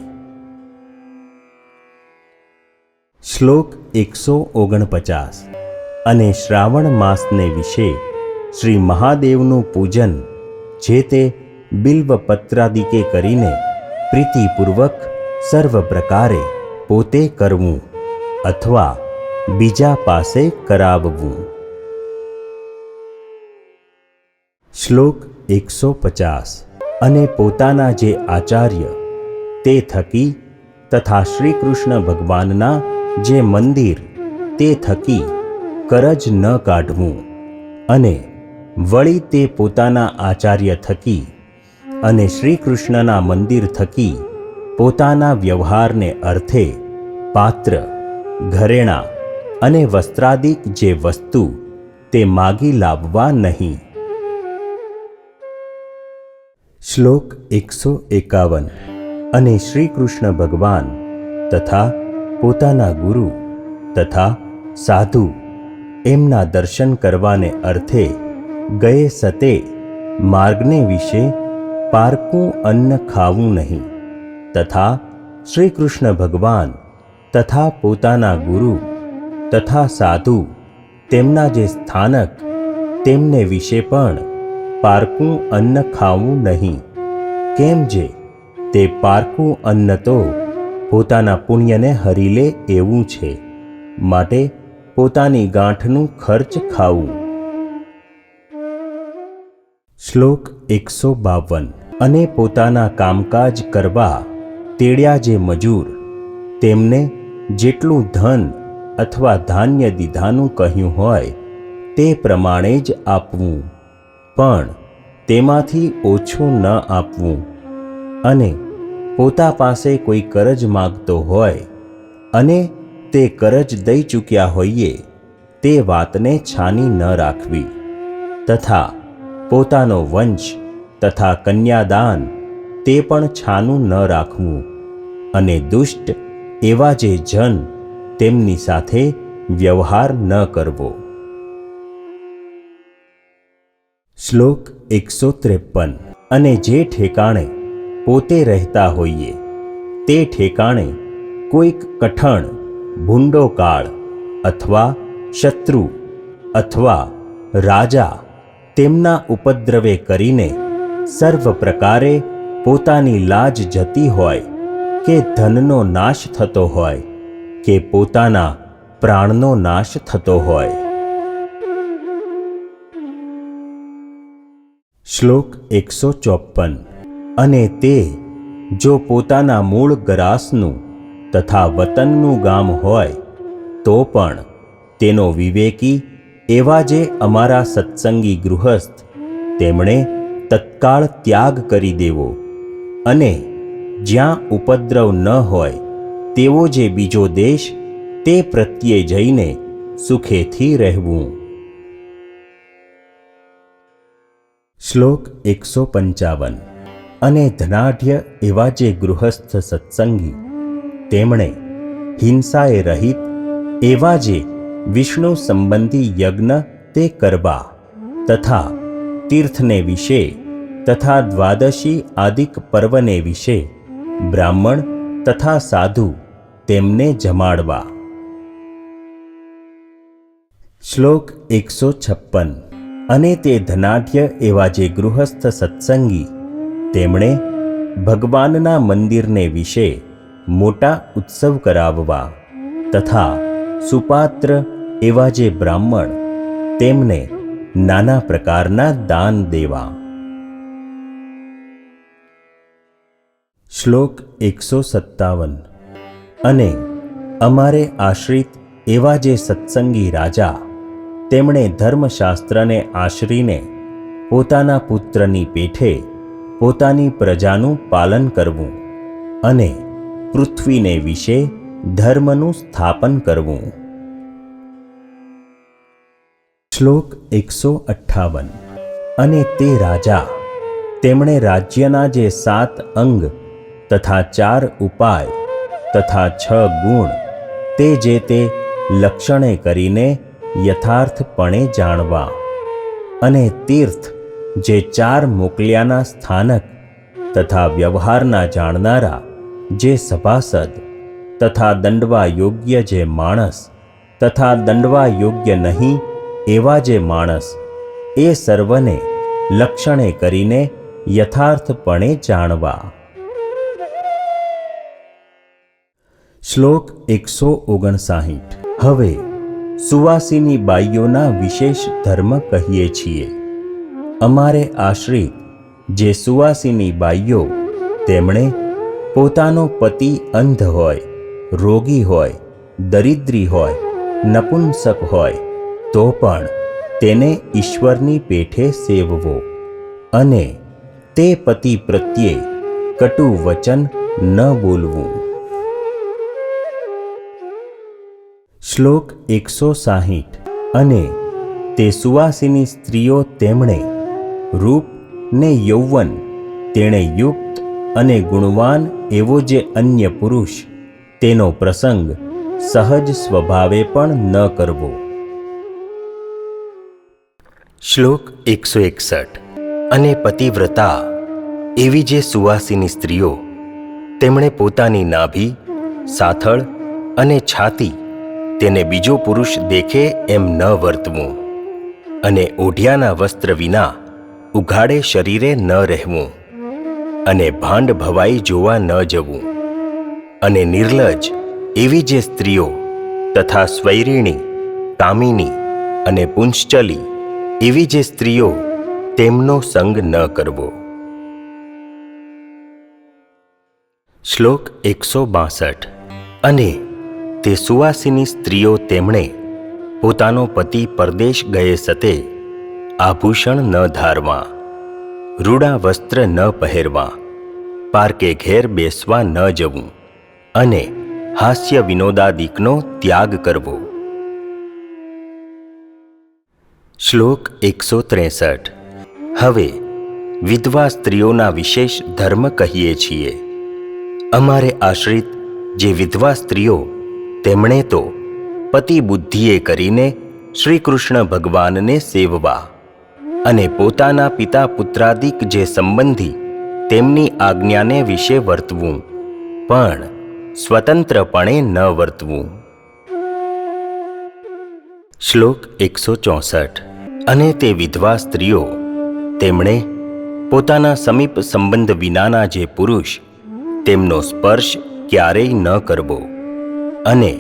શ્લોક 149. અને શ્રાવણ માસને વિશે શ્રી મહાદેવનું પૂજન જે તે બિલ્વપત્રાદિકે કરીને પ્રીતિપૂર્વક સર્વ પ્રકારે પોતે કરવું અથવા બીજા પાસે કરાવવું. શ્લોક 150. અને પોતાના જે આચાર્ય તે થકી તથા શ્રી કૃષ્ણ ભગવાનના જે મંદિર તે થકી કરજ ન કાઢવું. અને વળી તે પોતાના આચાર્ય થકી અને શ્રી કૃષ્ણના મંદિર થકી પોતાના વ્યવહારને અર્થે પાત્ર, ઘરેણાં અને વસ્ત્રાદિક જે વસ્તુ તે માગી લાવવા નહીં. શ્લોક 151. અને શ્રી કૃષ્ણ ભગવાન તથા પોતાના ગુરુ તથા સાધુ એમના દર્શન કરવાને અર્થે ગયે સતે માર્ગને વિશે પારકું અન્ન ખાવું નહીં. તથા શ્રી કૃષ્ણ ભગવાન તથા પોતાના ગુરુ તથા સાધુ તેમના જે સ્થાનક તેમને વિશે પણ પારકું અન્ન ખાવું નહીં. કેમ જે તે પારકું અન્ન તો પોતાના પુણ્યને હરી લે એવું છે, માટે પોતાની ગાંઠનું ખર્ચ ખાવું. શ્લોક 152. અને પોતાના કામકાજ કરવા તેડ્યા જે મજૂર તેમને જેટલું ધન અથવા ધાન્ય દીધાનું કહ્યું હોય તે પ્રમાણે જ આપવું, પણ તેમાંથી ઓછું ન આપવું. અને પોતા પાસે કોઈ કરજ માગતો હોય અને તે કરજ દઈ ચૂક્યા હોઈએ તે વાતને છાની ન રાખવી. તથા પોતાનો વંશ તથા કન્યાદાન તે પણ છાનું ન રાખવું. અને દુષ્ટ એવા જે જન તેમની સાથે વ્યવહાર ન કરવો. શ્લોક 153. અને જે ઠેકાણે પોતે રહેતા હોઈએ તે ઠેકાણે કોઈક કઠણ ભૂંડો કાળ અથવા શત્રુ અથવા રાજા તેમના ઉપદ્રવે કરીને સર્વ પ્રકારે પોતાની લાજ જતી હોય કે ધનનો નાશ થતો હોય કે પોતાના પ્રાણનો નાશ થતો હોય. શ્લોક 154. અને તે જો પોતાના મૂળ ગરાસનું તથા વતનનું ગામ હોય તો પણ તેનો વિવેકી એવા જે અમારા સત્સંગી ગૃહસ્થ તેમણે તત્કાળ ત્યાગ કરી દેવો અને જ્યાં ઉપદ્રવ ન હોય તેવો જે બીજો દેશ તે પ્રત્યે જઈને સુખેથી રહેવું. શ્લોક 155. અને ધનાઢ્ય એવા જે ગૃહસ્થ સત્સંગી તેમણે હિંસાએ રહિત એવા જે વિષ્ણુ સંબંધી યજ્ઞ તે કરવા તથા તીર્થને વિશે તથા દ્વાદશી આદિક પર્વને વિશે બ્રાહ્મણ તથા સાધુ તેમને જમાડવા. શ્લોક 156. અને તે ધનાઢ્ય એવા જે ગૃહસ્થ સત્સંગી તેમણે ભગવાનના મંદિરને વિશે મોટા ઉત્સવ કરાવવા તથા સુપાત્ર એવા જે બ્રાહ્મણ તેમને નાના પ્રકારના દાન દેવા. શ્લોક 157. અને અમારે આશ્રિત એવા જે સત્સંગી રાજા તેમણે ધર્મશાસ્ત્રને આશરીને પોતાના પુત્રની પેઠે પોતાની પ્રજાનું પાલન કરવું અને પૃથ્વીને વિશે ધર્મનું સ્થાપન કરવું. શ્લોક 158. અને તે રાજા તેમણે રાજ્યના જે 7 અંગ તથા 4 ઉપાય તથા 6 ગુણ તે જે તે લક્ષણે કરીને યથાર્થપણે જાણવા અને તીર્થ જે 4 મોકલ્યાના સ્થાનક તથા વ્યવહારના જાણનારા જે સભાસદ તથા દંડવા યોગ્ય જે માણસ તથા દંડવા યોગ્ય નહીં એવા જે માણસ એ સર્વને લક્ષણે કરીને યથાર્થપણે જાણવા. શ્લોક 159. હવે સુવાસિની બાઈઓના વિશેષ ધર્મ કહીએ છીએ. અમારે આશ્રિત જે સુવાસિની બાઈઓ તેમણે પોતાનો પતિ અંધ હોય, રોગી હોય, દરિદ્રી હોય, નપુંસક હોય તો પણ તેને ઈશ્વરની પેઠે સેવવો અને તે પતિ પ્રત્યે કટુ વચન ન બોલવું. શ્લોક 160. અને તે સુવાસિની સ્ત્રીઓ તેમણે રૂપ ને યૌવન તેણે યુક્ત અને ગુણવાન એવો જે અન્ય પુરુષ તેનો પ્રસંગ સહજ સ્વભાવે પણ ન કરવો. શ્લોક 161. અને પતિવ્રતા એવી જે સુવાસિની સ્ત્રીઓ તેમણે પોતાની નાભી, સાથળ અને છાતી તેને બીજો પુરુષ દેખે એમ ન વર્તવું અને ઓઢિયાના વસ્ત્ર વિના ઉઘાડે શરીરે ન રહેવું અને ભાંડ ભવાઈ જોવા ન જવું અને નિર્લજ એવી જે સ્ત્રીઓ તથા સ્વૈરિણી, કામિની અને પુંશ્ચલી એવી જે સ્ત્રીઓ તેમનો સંગ ન કરવો. શ્લોક 162. અને તે સુવાસિની સ્ત્રીઓ તેમણે પોતાનો પતિ પરદેશ ગયે સતે આભૂષણ ન ધારવા, રૂડા વસ્ત્ર ન પહેરવા, પારકે ઘેર બેસવા ન જવું અને હાસ્ય વિનોદાદિકનો ત્યાગ કરવો. શ્લોક 163. હવે વિધવા સ્ત્રીઓના વિશેષ ધર્મ કહીએ છીએ. અમારે આશ્રિત જે વિધવા સ્ત્રીઓ તેમણે તો પતિ બુદ્ધિએ કરીને શ્રી કૃષ્ણ ભગવાનને સેવવા અને પોતાના પિતા પુત્રાદિક જે સંબંધી તેમની આજ્ઞાને વિશે વર્તવું પણ સ્વતંત્રપણે ન વર્તવું. શ્લોક 164. અને તે વિધવા સ્ત્રીઓ તેમણે પોતાના સમીપ સંબંધ વિનાના જે પુરુષ તેમનો સ્પર્શ ક્યારેય ન કરવો અને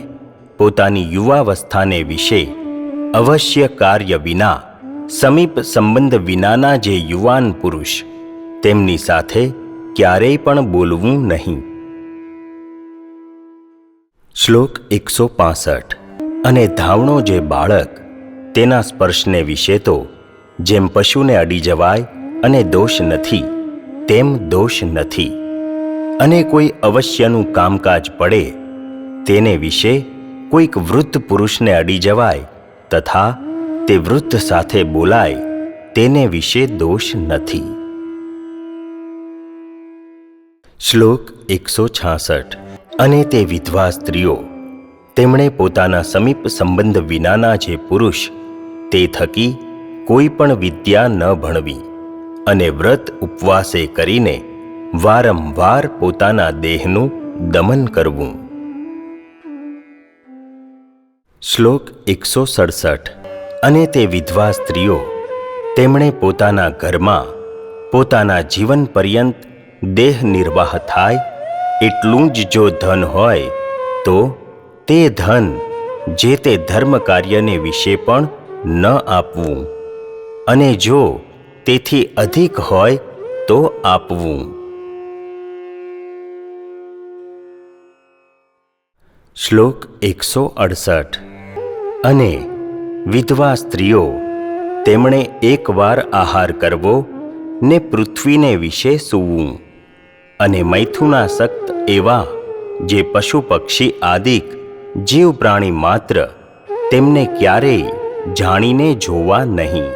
પોતાની યુવાવસ્થાને વિશે અવશ્ય કાર્ય વિના સમીપ સંબંધ વિનાના જે યુવાન પુરુષ તેમની સાથે ક્યારેય પણ બોલવું નહીં. શ્લોક 165. અને ધાવણો જે બાળક તેના સ્પર્શને વિશે તો જેમ પશુને અડી જવાય અને દોષ નથી, તેમ દોષ નથી. અને કોઈ અવશ્યનું કામકાજ પડે તેને વિશે કોઈક વૃદ્ધ પુરુષને અડી જવાય તથા તે વૃદ્ધ સાથે બોલાય તેને વિશે દોષ નથી. શ્લોક 166. અને તે વિધવા સ્ત્રીઓ, તેમણે પોતાના સમીપ સંબંધ વિનાના જે પુરુષ તે થકી કોઈ પણ વિદ્યા ન ભણવી અને વ્રત ઉપવાસે કરીને વારંવાર પોતાના દેહનું દમન કરવું. શ્લોક 167. અને તે વિધવા સ્ત્રીઓ, તેમણે પોતાના ઘરમાં પોતાના જીવન પર્યંત દેહ નિર્વાહ થાય એટલું જ જો ધન હોય તો તે ધન જે તે ધર્મ કાર્યને વિશે પણ ન આપવું, અને જો તેથી અધિક હોય તો આપવું. શ્લોક 168. અને વિધવા સ્ત્રીઓ, તેમણે એકવાર આહાર કરવો ને પૃથ્વીને વિશે સૂવું, અને મૈથુનાસક્ત એવા જે પશુ પક્ષી આદિક જીવ પ્રાણી માત્ર તેમને ક્યારેય જાણીને જોવા નહીં.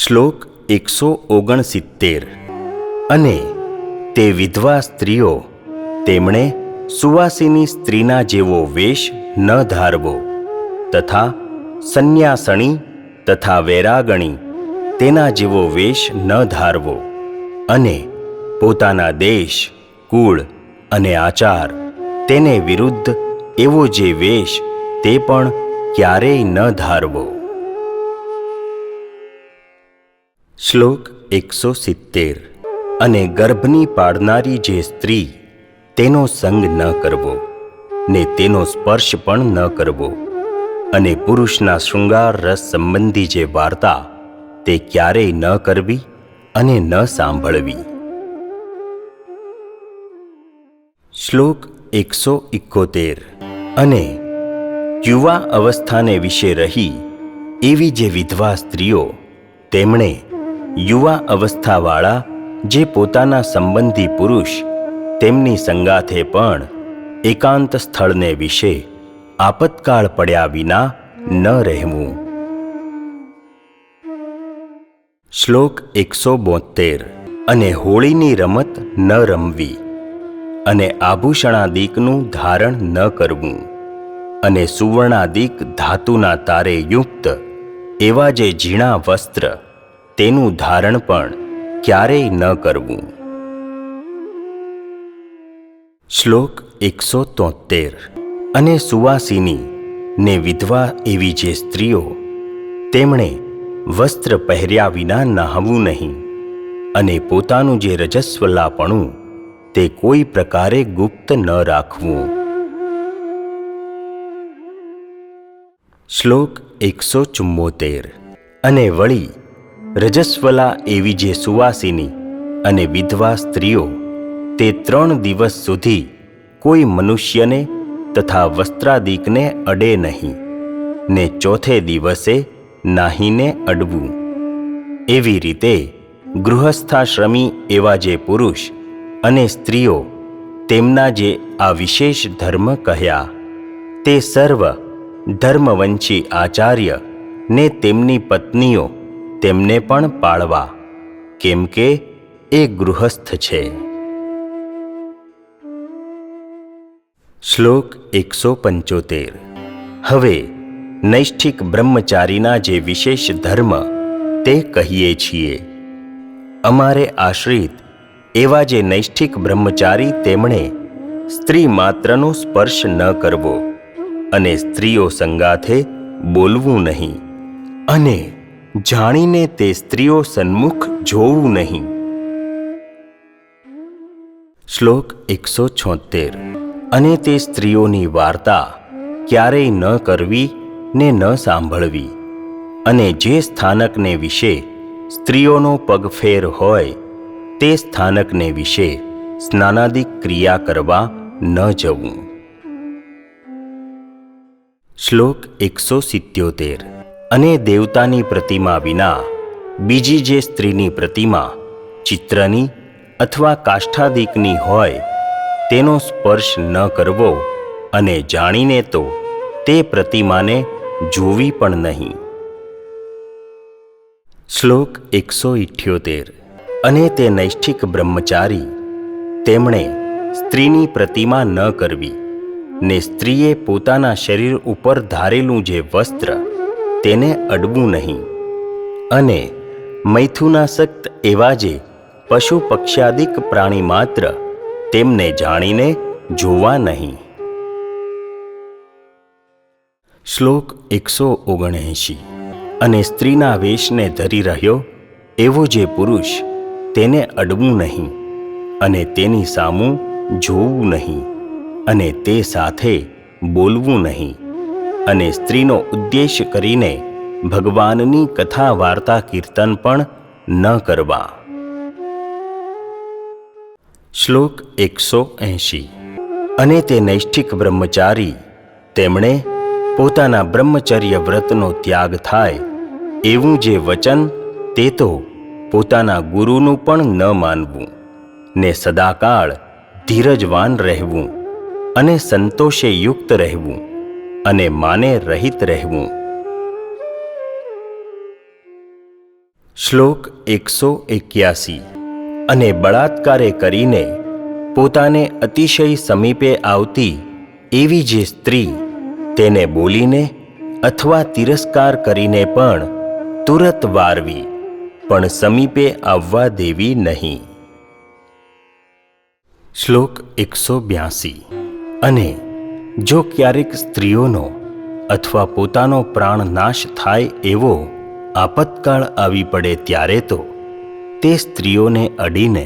શ્લોક 169. અને તે વિધવા સ્ત્રીઓ, તેમણે સુવાસિની સ્ત્રીના જેવો વેશ ન ધારવો તથા સંન્યાસણી તથા વૈરાગણી તેના જેવો વેશ ન ધારવો, અને પોતાના દેશ, કુળ અને આચાર તેને વિરુદ્ધ એવો જે વેશ તે પણ ક્યારેય ન ધારવો. શ્લોક 170. અને ગર્ભની પાડનારી જે સ્ત્રી, તેનો સંગ ન કરવો ને તેનો સ્પર્શ પણ ન કરવો, અને પુરુષના શૃંગાર રસ સંબંધી જે વાર્તા તે ક્યારેય ન કરવી અને ન સાંભળવી. શ્લોક 171. અને યુવા અવસ્થાને વિશે રહી એવી જે વિધવા સ્ત્રીઓ, તેમણે યુવા અવસ્થાવાળા જે પોતાના સંબંધી પુરુષ તેમની સંગાથે પણ એકાંત સ્થળને વિશે આપતકાળ પડ્યા વિના ન રહેવું. શ્લોક 172. અને હોળીની રમત ન રમવી, અને આભૂષણાદિકનું ધારણ ન કરવું, અને સુવર્ણાદિક ધાતુના તારે યુક્ત એવા જે ઝીણા વસ્ત્ર તેનું ધારણ પણ ક્યારેય ન કરવું. શ્લોક 173. અને સુવાસિની ને વિધવા એવી જે સ્ત્રીઓ, તેમણે વસ્ત્ર પહેર્યા વિના નહાવું નહીં, અને પોતાનું જે રજસ્વલાપણું તે કોઈ પ્રકારે ગુપ્ત ન રાખવું. શ્લોક 174. અને વળી રજસ્વલા એવી જે સુવાસિની અને વિધવા સ્ત્રીઓ, તે 3 દિવસ સુધી કોઈ મનુષ્યને તથા વસ્ત્રાદિકને અડે નહીં, ને ચોથે દિવસે નાહીને અડવું. એવી રીતે ગૃહસ્થાશ્રમી એવા જે પુરુષ અને સ્ત્રીઓ, તેમના જે આ વિશેષ ધર્મ કહ્યા, તે સર્વ ધર્મવંશી આચાર્ય ને તેમની પત્નીઓ તેમને પણ પાળવા, કેમ કે એ ગૃહસ્થ છે. શ્લોક 175. હવે નૈષ્ઠિક બ્રહ્મચારીના જે વિશેષ ધર્મ તે કહીએ છીએ. અમારે આશ્રિત એવા જે નૈષ્ઠિક બ્રહ્મચારી, તેમણે સ્ત્રી માત્રનો સ્પર્શ ન કરવો, અને સ્ત્રીઓ સંગાથે બોલવું નહીં, અને જાણીને તે સ્ત્રીઓ સન્મુખ જોવું નહીં. શ્લોક 176. અને તે સ્ત્રીઓની વાર્તા ક્યારેય ન કરવી ને ન સાંભળવી, અને જે સ્થાનકને વિશે સ્ત્રીઓનો પગફેર હોય તે સ્થાનકને વિશે સ્નાનાદિક ક્રિયા કરવા ન જવું. શ્લોક 177. અને દેવતાની પ્રતિમા વિના બીજી જે સ્ત્રીની પ્રતિમા ચિત્રની અથવા કાષ્ઠાદિકની હોય તેનો સ્પર્શ ન કરવો, અને જાણીને તો તે પ્રતિમાને જોવી પણ નહીં. શ્લોક 178. અને તે નૈષ્ઠિક બ્રહ્મચારી, તેમણે સ્ત્રીની પ્રતિમા ન કરવી, ને સ્ત્રીએ પોતાના શરીર ઉપર ધારેલું જે વસ્ત્ર તેને અડવું નહીં, અને મૈથુનાસક્ત એવા જે પશુ પક્ષ્યાદિક પ્રાણી માત્ર તેમને જાણીને જોવા નહીં. શ્લોક 179. અને સ્ત્રીના વેશને ધરી રહ્યો એવો જે પુરુષ તેને અડવું નહીં, અને તેની સામું જોવું નહીં, અને તે સાથે બોલવું નહીં, અને સ્ત્રીનો ઉદ્દેશ કરીને ભગવાનની કથા વાર્તા કીર્તન પણ ન કરવા. શ્લોક 180. અને તે નૈષ્ઠિક બ્રહ્મચારી, તેમણે પોતાના બ્રહ્મચર્ય વ્રતનો ત્યાગ થાય એવું જે વચન તે તો પોતાના ગુરુનું પણ ન માનવું, ને સદાકાળ ધીરજવાન રહેવું, અને સંતોષે યુક્ત રહેવું, અને માને રહિત રહેવું. શ્લોક 181. અને બળાત્કારે કરીને પોતાને અતિશય સમીપે આવતી એવી જે સ્ત્રી, તેને બોલીને અથવા તિરસ્કાર કરીને પણ તુરત વારવી, પણ સમીપે આવવા દેવી નહીં. શ્લોક 182. અને જો ક્યારેક સ્ત્રીઓનો અથવા પોતાનો પ્રાણ નાશ થાય એવો આપતકાળ આવી પડે ત્યારે તો તે સ્ત્રીઓને અડીને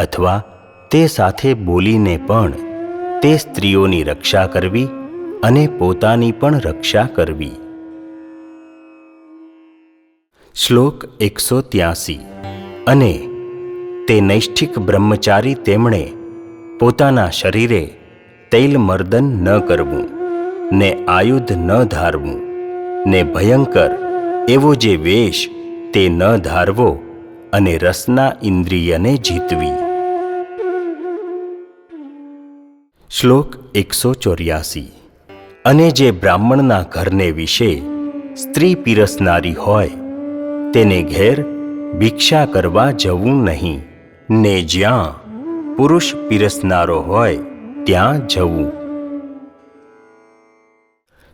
અથવા તે સાથે બોલીને પણ તે સ્ત્રીઓની રક્ષા કરવી, અને પોતાની પણ રક્ષા કરવી. શ્લોક 183. અને તે નૈષ્ઠિક બ્રહ્મચારી, તેમણે પોતાના શરીરે તૈલમર્દન ન કરવું, ને આયુધ ન ધારવું, ને ભયંકર એવો જે વેશ તે ન ધારવો, અને રસના ઇન્દ્રિયને જીતવી. શ્લોક 184. અને જે બ્રાહ્મણના ઘરને વિશે સ્ત્રી પીરસનારી હોય તેને ઘેર ભિક્ષા કરવા જવું નહીં, ને જ્યાં પુરુષ પીરસનારો હોય ત્યાં જવું.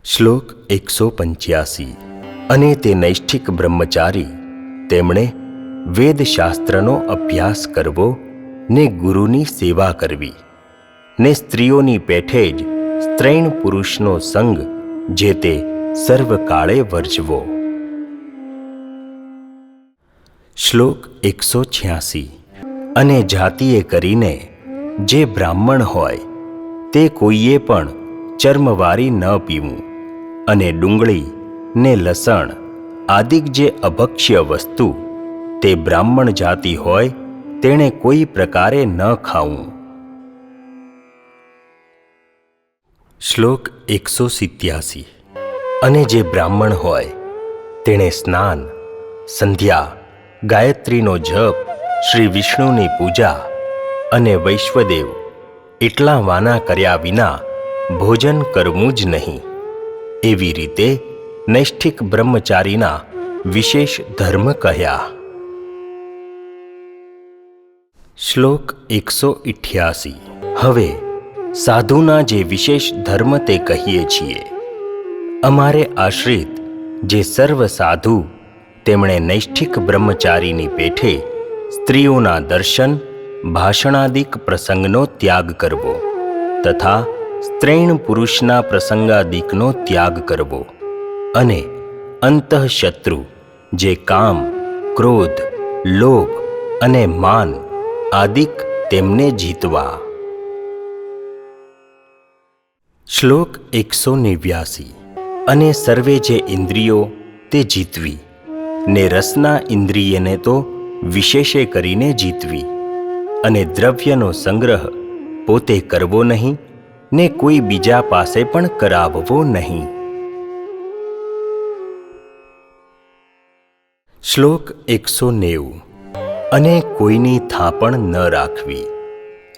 શ્લોક 185. અને તે નૈષ્ઠિક બ્રહ્મચારી, તેમણે વેદશાસ્ત્રનો અભ્યાસ કરવો, ને ગુરુની સેવા કરવી, ને સ્ત્રીઓની પેઠે જ સ્ત્રૈણ પુરુષનો સંગ જે તે સર્વકાળે વર્જવો. શ્લોક 186. અને જાતિએ કરીને જે બ્રાહ્મણ હોય તે કોઈએ પણ ચર્મવારી ન પીવું, અને ડુંગળી ને લસણ આદિક જે અભક્ષ્ય વસ્તુ તે બ્રાહ્મણ જાતિ હોય તેણે કોઈ પ્રકારે ન ખાવું. શ્લોક 187. અને જે બ્રાહ્મણ હોય તેણે સ્નાન, સંધ્યા, ગાયત્રીનો જપ, શ્રી વિષ્ણુની પૂજા અને વૈશ્વદેવ એટલા વાના કર્યા વિના ભોજન કરવું જ નહીં. એવી રીતે નૈષ્ઠિક બ્રહ્મચારીના વિશેષ ધર્મ કહ્યા. શ્લોક 188. હવે સાધુના જે વિશેષ ધર્મ તે કહીએ છીએ. અમારે આશ્રિત જે સર્વ સાધુ, તેમણે નૈષ્ઠિક બ્રહ્મચારીની પેઠે સ્ત્રીઓના દર્શન, ભાષણાદિક પ્રસંગનો ત્યાગ કરવો, તથા સ્ત્રૈણ પુરુષના પ્રસંગાદિકનો ત્યાગ કરવો, અને અંતઃશત્રુ જે કામ, ક્રોધ, લોભ અને માન આદિક તેમને જીતવા. શ્લોક 189. અને સર્વે જે ઇન્દ્રિયો તે જીતવી, ને રસના ઇન્દ્રિયને તો વિશેષે કરીને જીતવી, અને દ્રવ્યનો સંગ્રહ પોતે કરવો નહીં, ને કોઈ બીજા પાસે પણ કરાવવો નહીં. શ્લોક 190. અને કોઈની થાપણ ન રાખવી,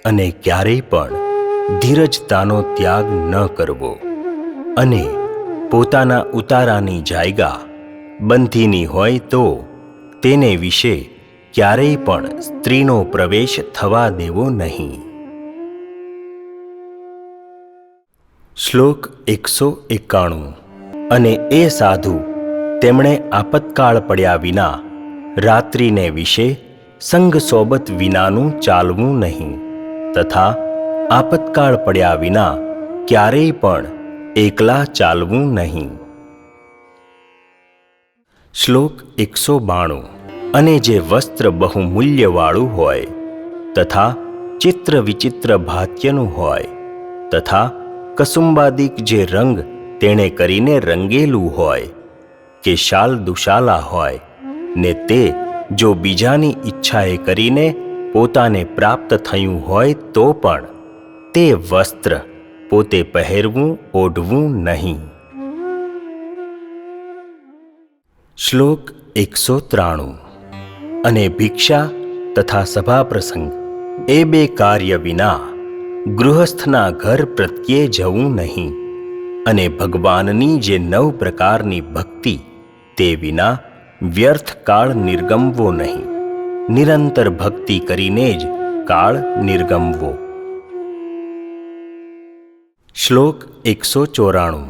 અને ક્યારેય પણ ધીરજતાનો ત્યાગ ન કરવો, અને પોતાના ઉતારાની જાયગા બંધીની હોય તો તેને વિશે ક્યારેય પણ સ્ત્રીનો પ્રવેશ થવા દેવો નહીં. શ્લોક 191. અને એ સાધુ તેમણે આપતકાળ પડ્યા વિના રાત્રિને વિશે સંગ સોબત વિનાનું ચાલવું નહીં, તથા આપતકાળ પડ્યા વિના ક્યારેય પણ એકલા ચાલવું નહીં. શ્લોક 192. અને જે વસ્ત્ર બહુમૂલ્યવાળું હોય, તથા ચિત્ર વિચિત્ર ભાત્યનું હોય, તથા કસુંબાદિક જે રંગ તેણે કરીને રંગેલું હોય, કે શાલ દુશાલા હોય, ને તે જો બીજાની ઈચ્છાએ કરીને પોતાને પ્રાપ્ત થયું હોય તો પણ તે વસ્ત્ર પોતે પહેરવું ઓઢવું નહીં. શ્લોક 193. અને ભિક્ષા તથા સભા પ્રસંગ એ બે કાર્ય વિના ગૃહસ્થના ઘર પ્રત્યે જવું નહીં, અને ભગવાનની જે 9 પ્રકારની ભક્તિ તે વિના વ્યર્થ કાળ નિર્ગમવો નહીં, નિરંતર ભક્તિ કરીને જ કાળ નિર્ગમવો. શ્લોક 194.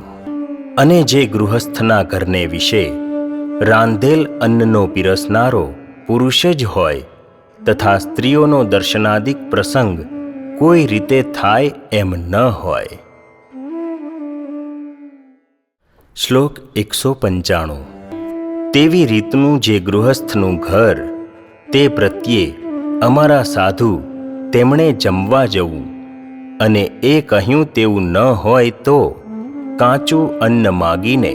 અને જે ગૃહસ્થના ઘરને વિશે રાંધેલ અન્નનો પીરસનારો પુરુષ જ હોય, તથા સ્ત્રીઓનો દર્શનાદિક પ્રસંગ કોઈ રીતે થાય એમ ન હોય. શ્લોક 195. તેવી રીતનું જે ગૃહસ્થનું ઘર, તે પ્રત્યે અમારા સાધુ તેમણે જમવા જવું, અને એ કહ્યું તેવું ન હોય તો કાચું અન્ન માગીને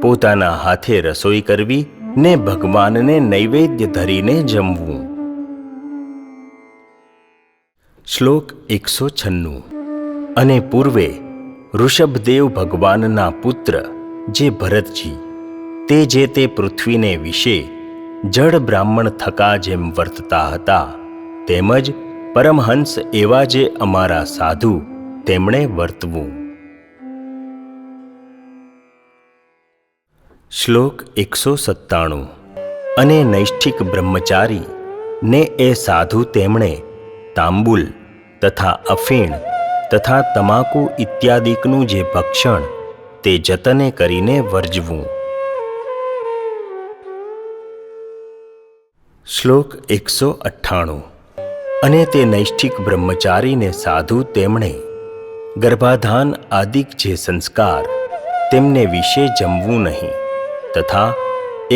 પોતાના હાથે રસોઈ કરવી ને ભગવાનને નૈવેદ્ય ધરીને જમવું. શ્લોક 196. અને પૂર્વે ઋષભદેવ ભગવાનના પુત્ર જે ભરતજી, તે જે તે પૃથ્વીને વિશે જડ બ્રાહ્મણ થકા જેમ વર્તતા હતા, તેમજ પરમહંસ એવા જે અમારા સાધુ તેમણે વર્તવું. શ્લોક 197. અને નૈષ્ઠિક બ્રહ્મચારી ને એ સાધુ તેમણે તાંબુલ તથા અફીણ તથા તમાકુ ઇત્યાદિકનું જે ભક્ષણ તે જતને કરીને વર્જવું. શ્લોક 198. અને તે નૈષ્ઠિક બ્રહ્મચારીને સાધુ તેમણે ગર્ભાધાન આદિક જે સંસ્કાર તેમને વિશે જમવું નહીં, તથા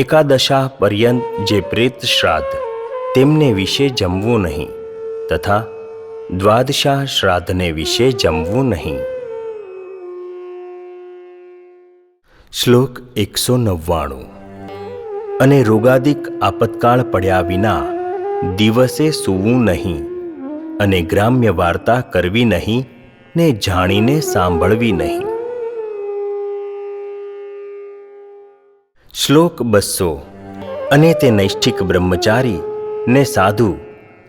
એકાદશા પર્યંત જે પ્રેત શ્રાદ્ધ તેમને વિશે જમવું નહીં, તથા દ્વાદશા શ્રાદ્ધને વિશે જમવું નહીં. શ્લોક 199. અને રોગાદિક આપતકાળ પડ્યા વિના દિવસે સૂવું નહીં, અને ગ્રામ્ય વાર્તા કરવી નહીં ને જાણીને સાંભળવી નહીં. શ્લોક 200. અને તે નૈષ્ઠિક બ્રહ્મચારી ને સાધુ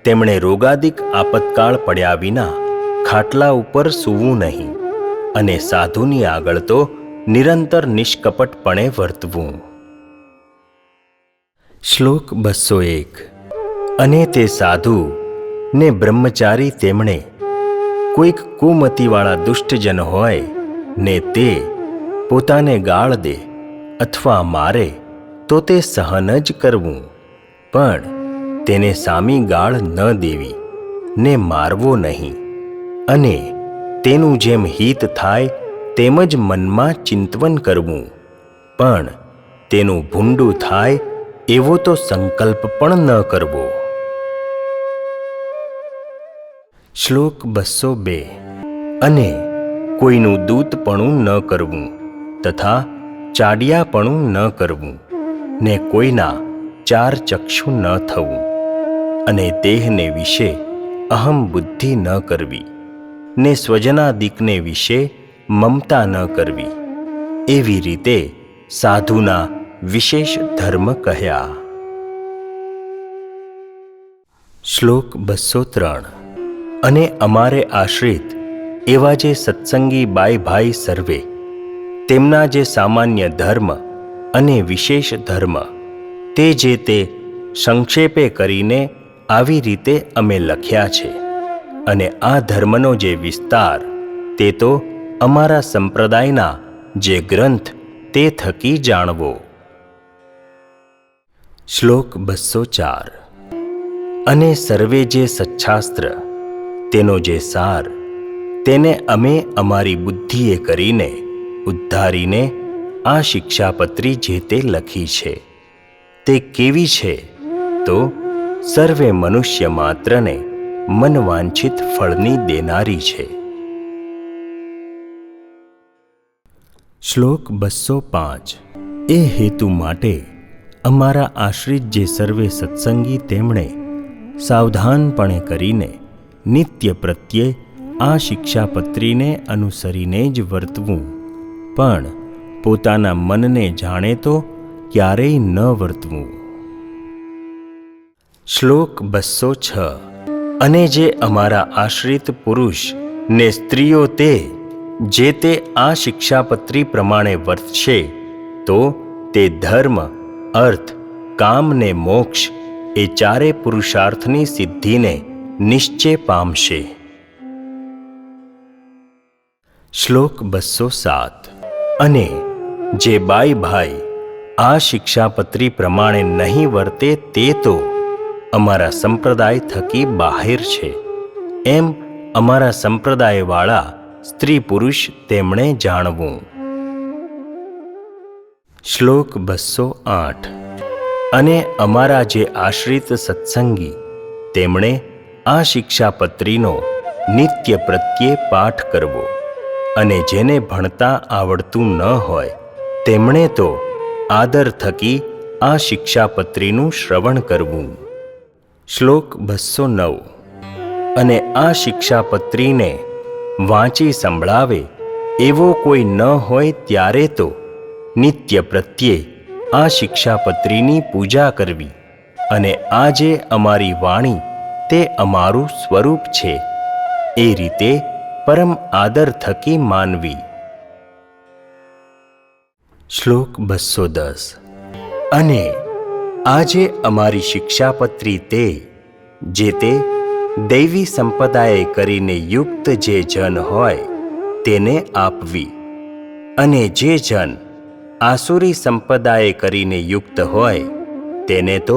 તેમણે રોગાદિક આપતકાળ પડ્યા વિના ખાટલા ઉપર સૂવું નહીં, અને સાધુની આગળ તો નિરંતર નિષ્કપટપણે વર્તવું. શ્લોક 201. અને તે સાધુ ને બ્રહ્મચારી તેમણે કોઈક કુમતિવાળા દુષ્ટજન હોય ને તે પોતાને ગાળ દે અથવા મારે તો તે સહન જ કરવું, પણ તેને સામી ગાળ ન દેવી ને મારવો નહીં, અને તેનું જેમ હિત થાય તેમ જ મનમાં ચિંતવન કરવું, પણ તેનું ભૂંડું થાય એવો તો સંકલ્પ પણ ન કરવો. શ્લોક 202. અને કોઈનું દૂતપણું ન કરવું, તથા ચાડિયાપણું ન કરવું, ને કોઈના 4 ચક્ષુ ન થવું, અને દેહને વિશે અહમ બુદ્ધિ ન કરવી, ને સ્વજનાદિકને વિશે મમતા ન કરવી. એવી રીતે સાધુના વિશેષ ધર્મ કહ્યા. શ્લોક 203. અને અમારે આશ્રિત એવા જે સત્સંગી બાઈ ભાઈ સર્વે, તેમના જે સામાન્ય ધર્મ અને વિશેષ ધર્મ, તે જે તે સંક્ષેપે કરીને આવી રીતે અમે લખ્યા છે. અને આ ધર્મનો જે વિસ્તાર, તે તો અમારા સંપ્રદાયના જે ગ્રંથ, તે થકી જાણવો. શ્લોક 204. અને સર્વે જે સચ્છાસ્ત્ર, તેનો જે સાર, તેને અમે અમારી બુદ્ધિએ કરીને ઉદ્ધારીને આ શિક્ષાપત્રી જે તે લખી છે. તે કેવી છે? તો સર્વે મનુષ્ય માત્રને મનવાંછિત ફળની દેનારી છે. શ્લોક 205. એ હેતુ માટે અમારા આશ્રિત જે સર્વે સત્સંગી, તેમણે સાવધાનપણે કરીને નિત્ય પ્રત્યે આ શિક્ષાપત્રીને અનુસરીને જ વર્તવું, પણ પોતાના મનને જાણે તો ક્યારેય ન વર્તવું. શ્લોક 206. અને જે અમારા આશ્રિત પુરુષ ને સ્ત્રીઓ તે જે તે આ શિક્ષાપત્રી પ્રમાણે વર્તશે, તો તે ધર્મ, અર્થ, કામ ને મોક્ષ એ ચારે પુરુષાર્થની સિદ્ધિને નિશ્ચય પામશે. શ્લોક 207. અને જે બાઈ ભાઈ આ શિક્ષાપત્રી પ્રમાણે નહીં વર્તે, તે તો અમારા સંપ્રદાય થકી બહાર છે, એમ અમારા સંપ્રદાયવાળા સ્ત્રી પુરુષ તેમણે જાણવું. શ્લોક 208. અને અમારા જે આશ્રિત સત્સંગી, તેમણે આ શિક્ષાપત્રીનો નિત્ય પ્રત્યે પાઠ કરવો, અને જેને ભણતા આવડતું ન હોય, તેમણે તો આદર થકી આ શિક્ષાપત્રીનું શ્રવણ કરવું. શ્લોક 209. અને આ શિક્ષાપત્રીને વાંચી સંભળાવે એવો કોઈ ન હોય, ત્યારે તો નિત્ય પ્રત્યે આ શિક્ષાપત્રીની પૂજા કરવી, અને આ જે અમારી વાણી તે અમારું સ્વરૂપ છે, એ રીતે પરમ આદર થકી માનવી. શ્લોક 210. અને આ જે અમારી શિક્ષાપત્રી, તે જે તે દૈવી સંપદાએ કરીને યુક્ત જે જન હોય, તેને આપવી, અને જે જન આસુરી સંપદાએ કરીને યુક્ત હોય, તેને તો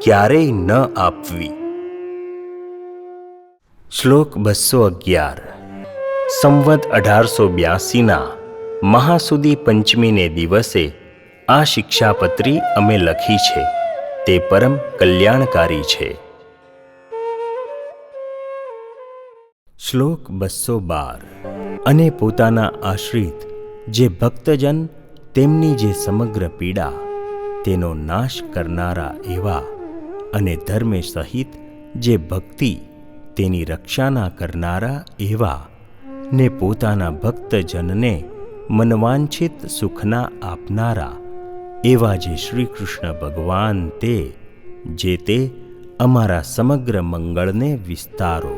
ક્યારેય ન આપવી. શ્લોક 211. સંવત 1882 મહાસુદી પંચમીને દિવસે આ શિક્ષાપત્રી અમે લખી છે, તે પરમ કલ્યાણકારી છે. શ્લોક 212. અને પોતાના આશ્રિત જે ભક્તજન, તેમની જે સમગ્ર પીડા, તેનો નાશ કરનારા એવા, અને ધર્મે સહિત જે ભક્તિ, તેની રક્ષાના કરનારા એવા, ને પોતાના ભક્તજનને મનવાંછિત સુખના આપનારા એવા જે શ્રી કૃષ્ણ ભગવાન, તે જે તે અમારા સમગ્ર મંગળને વિસ્તારો.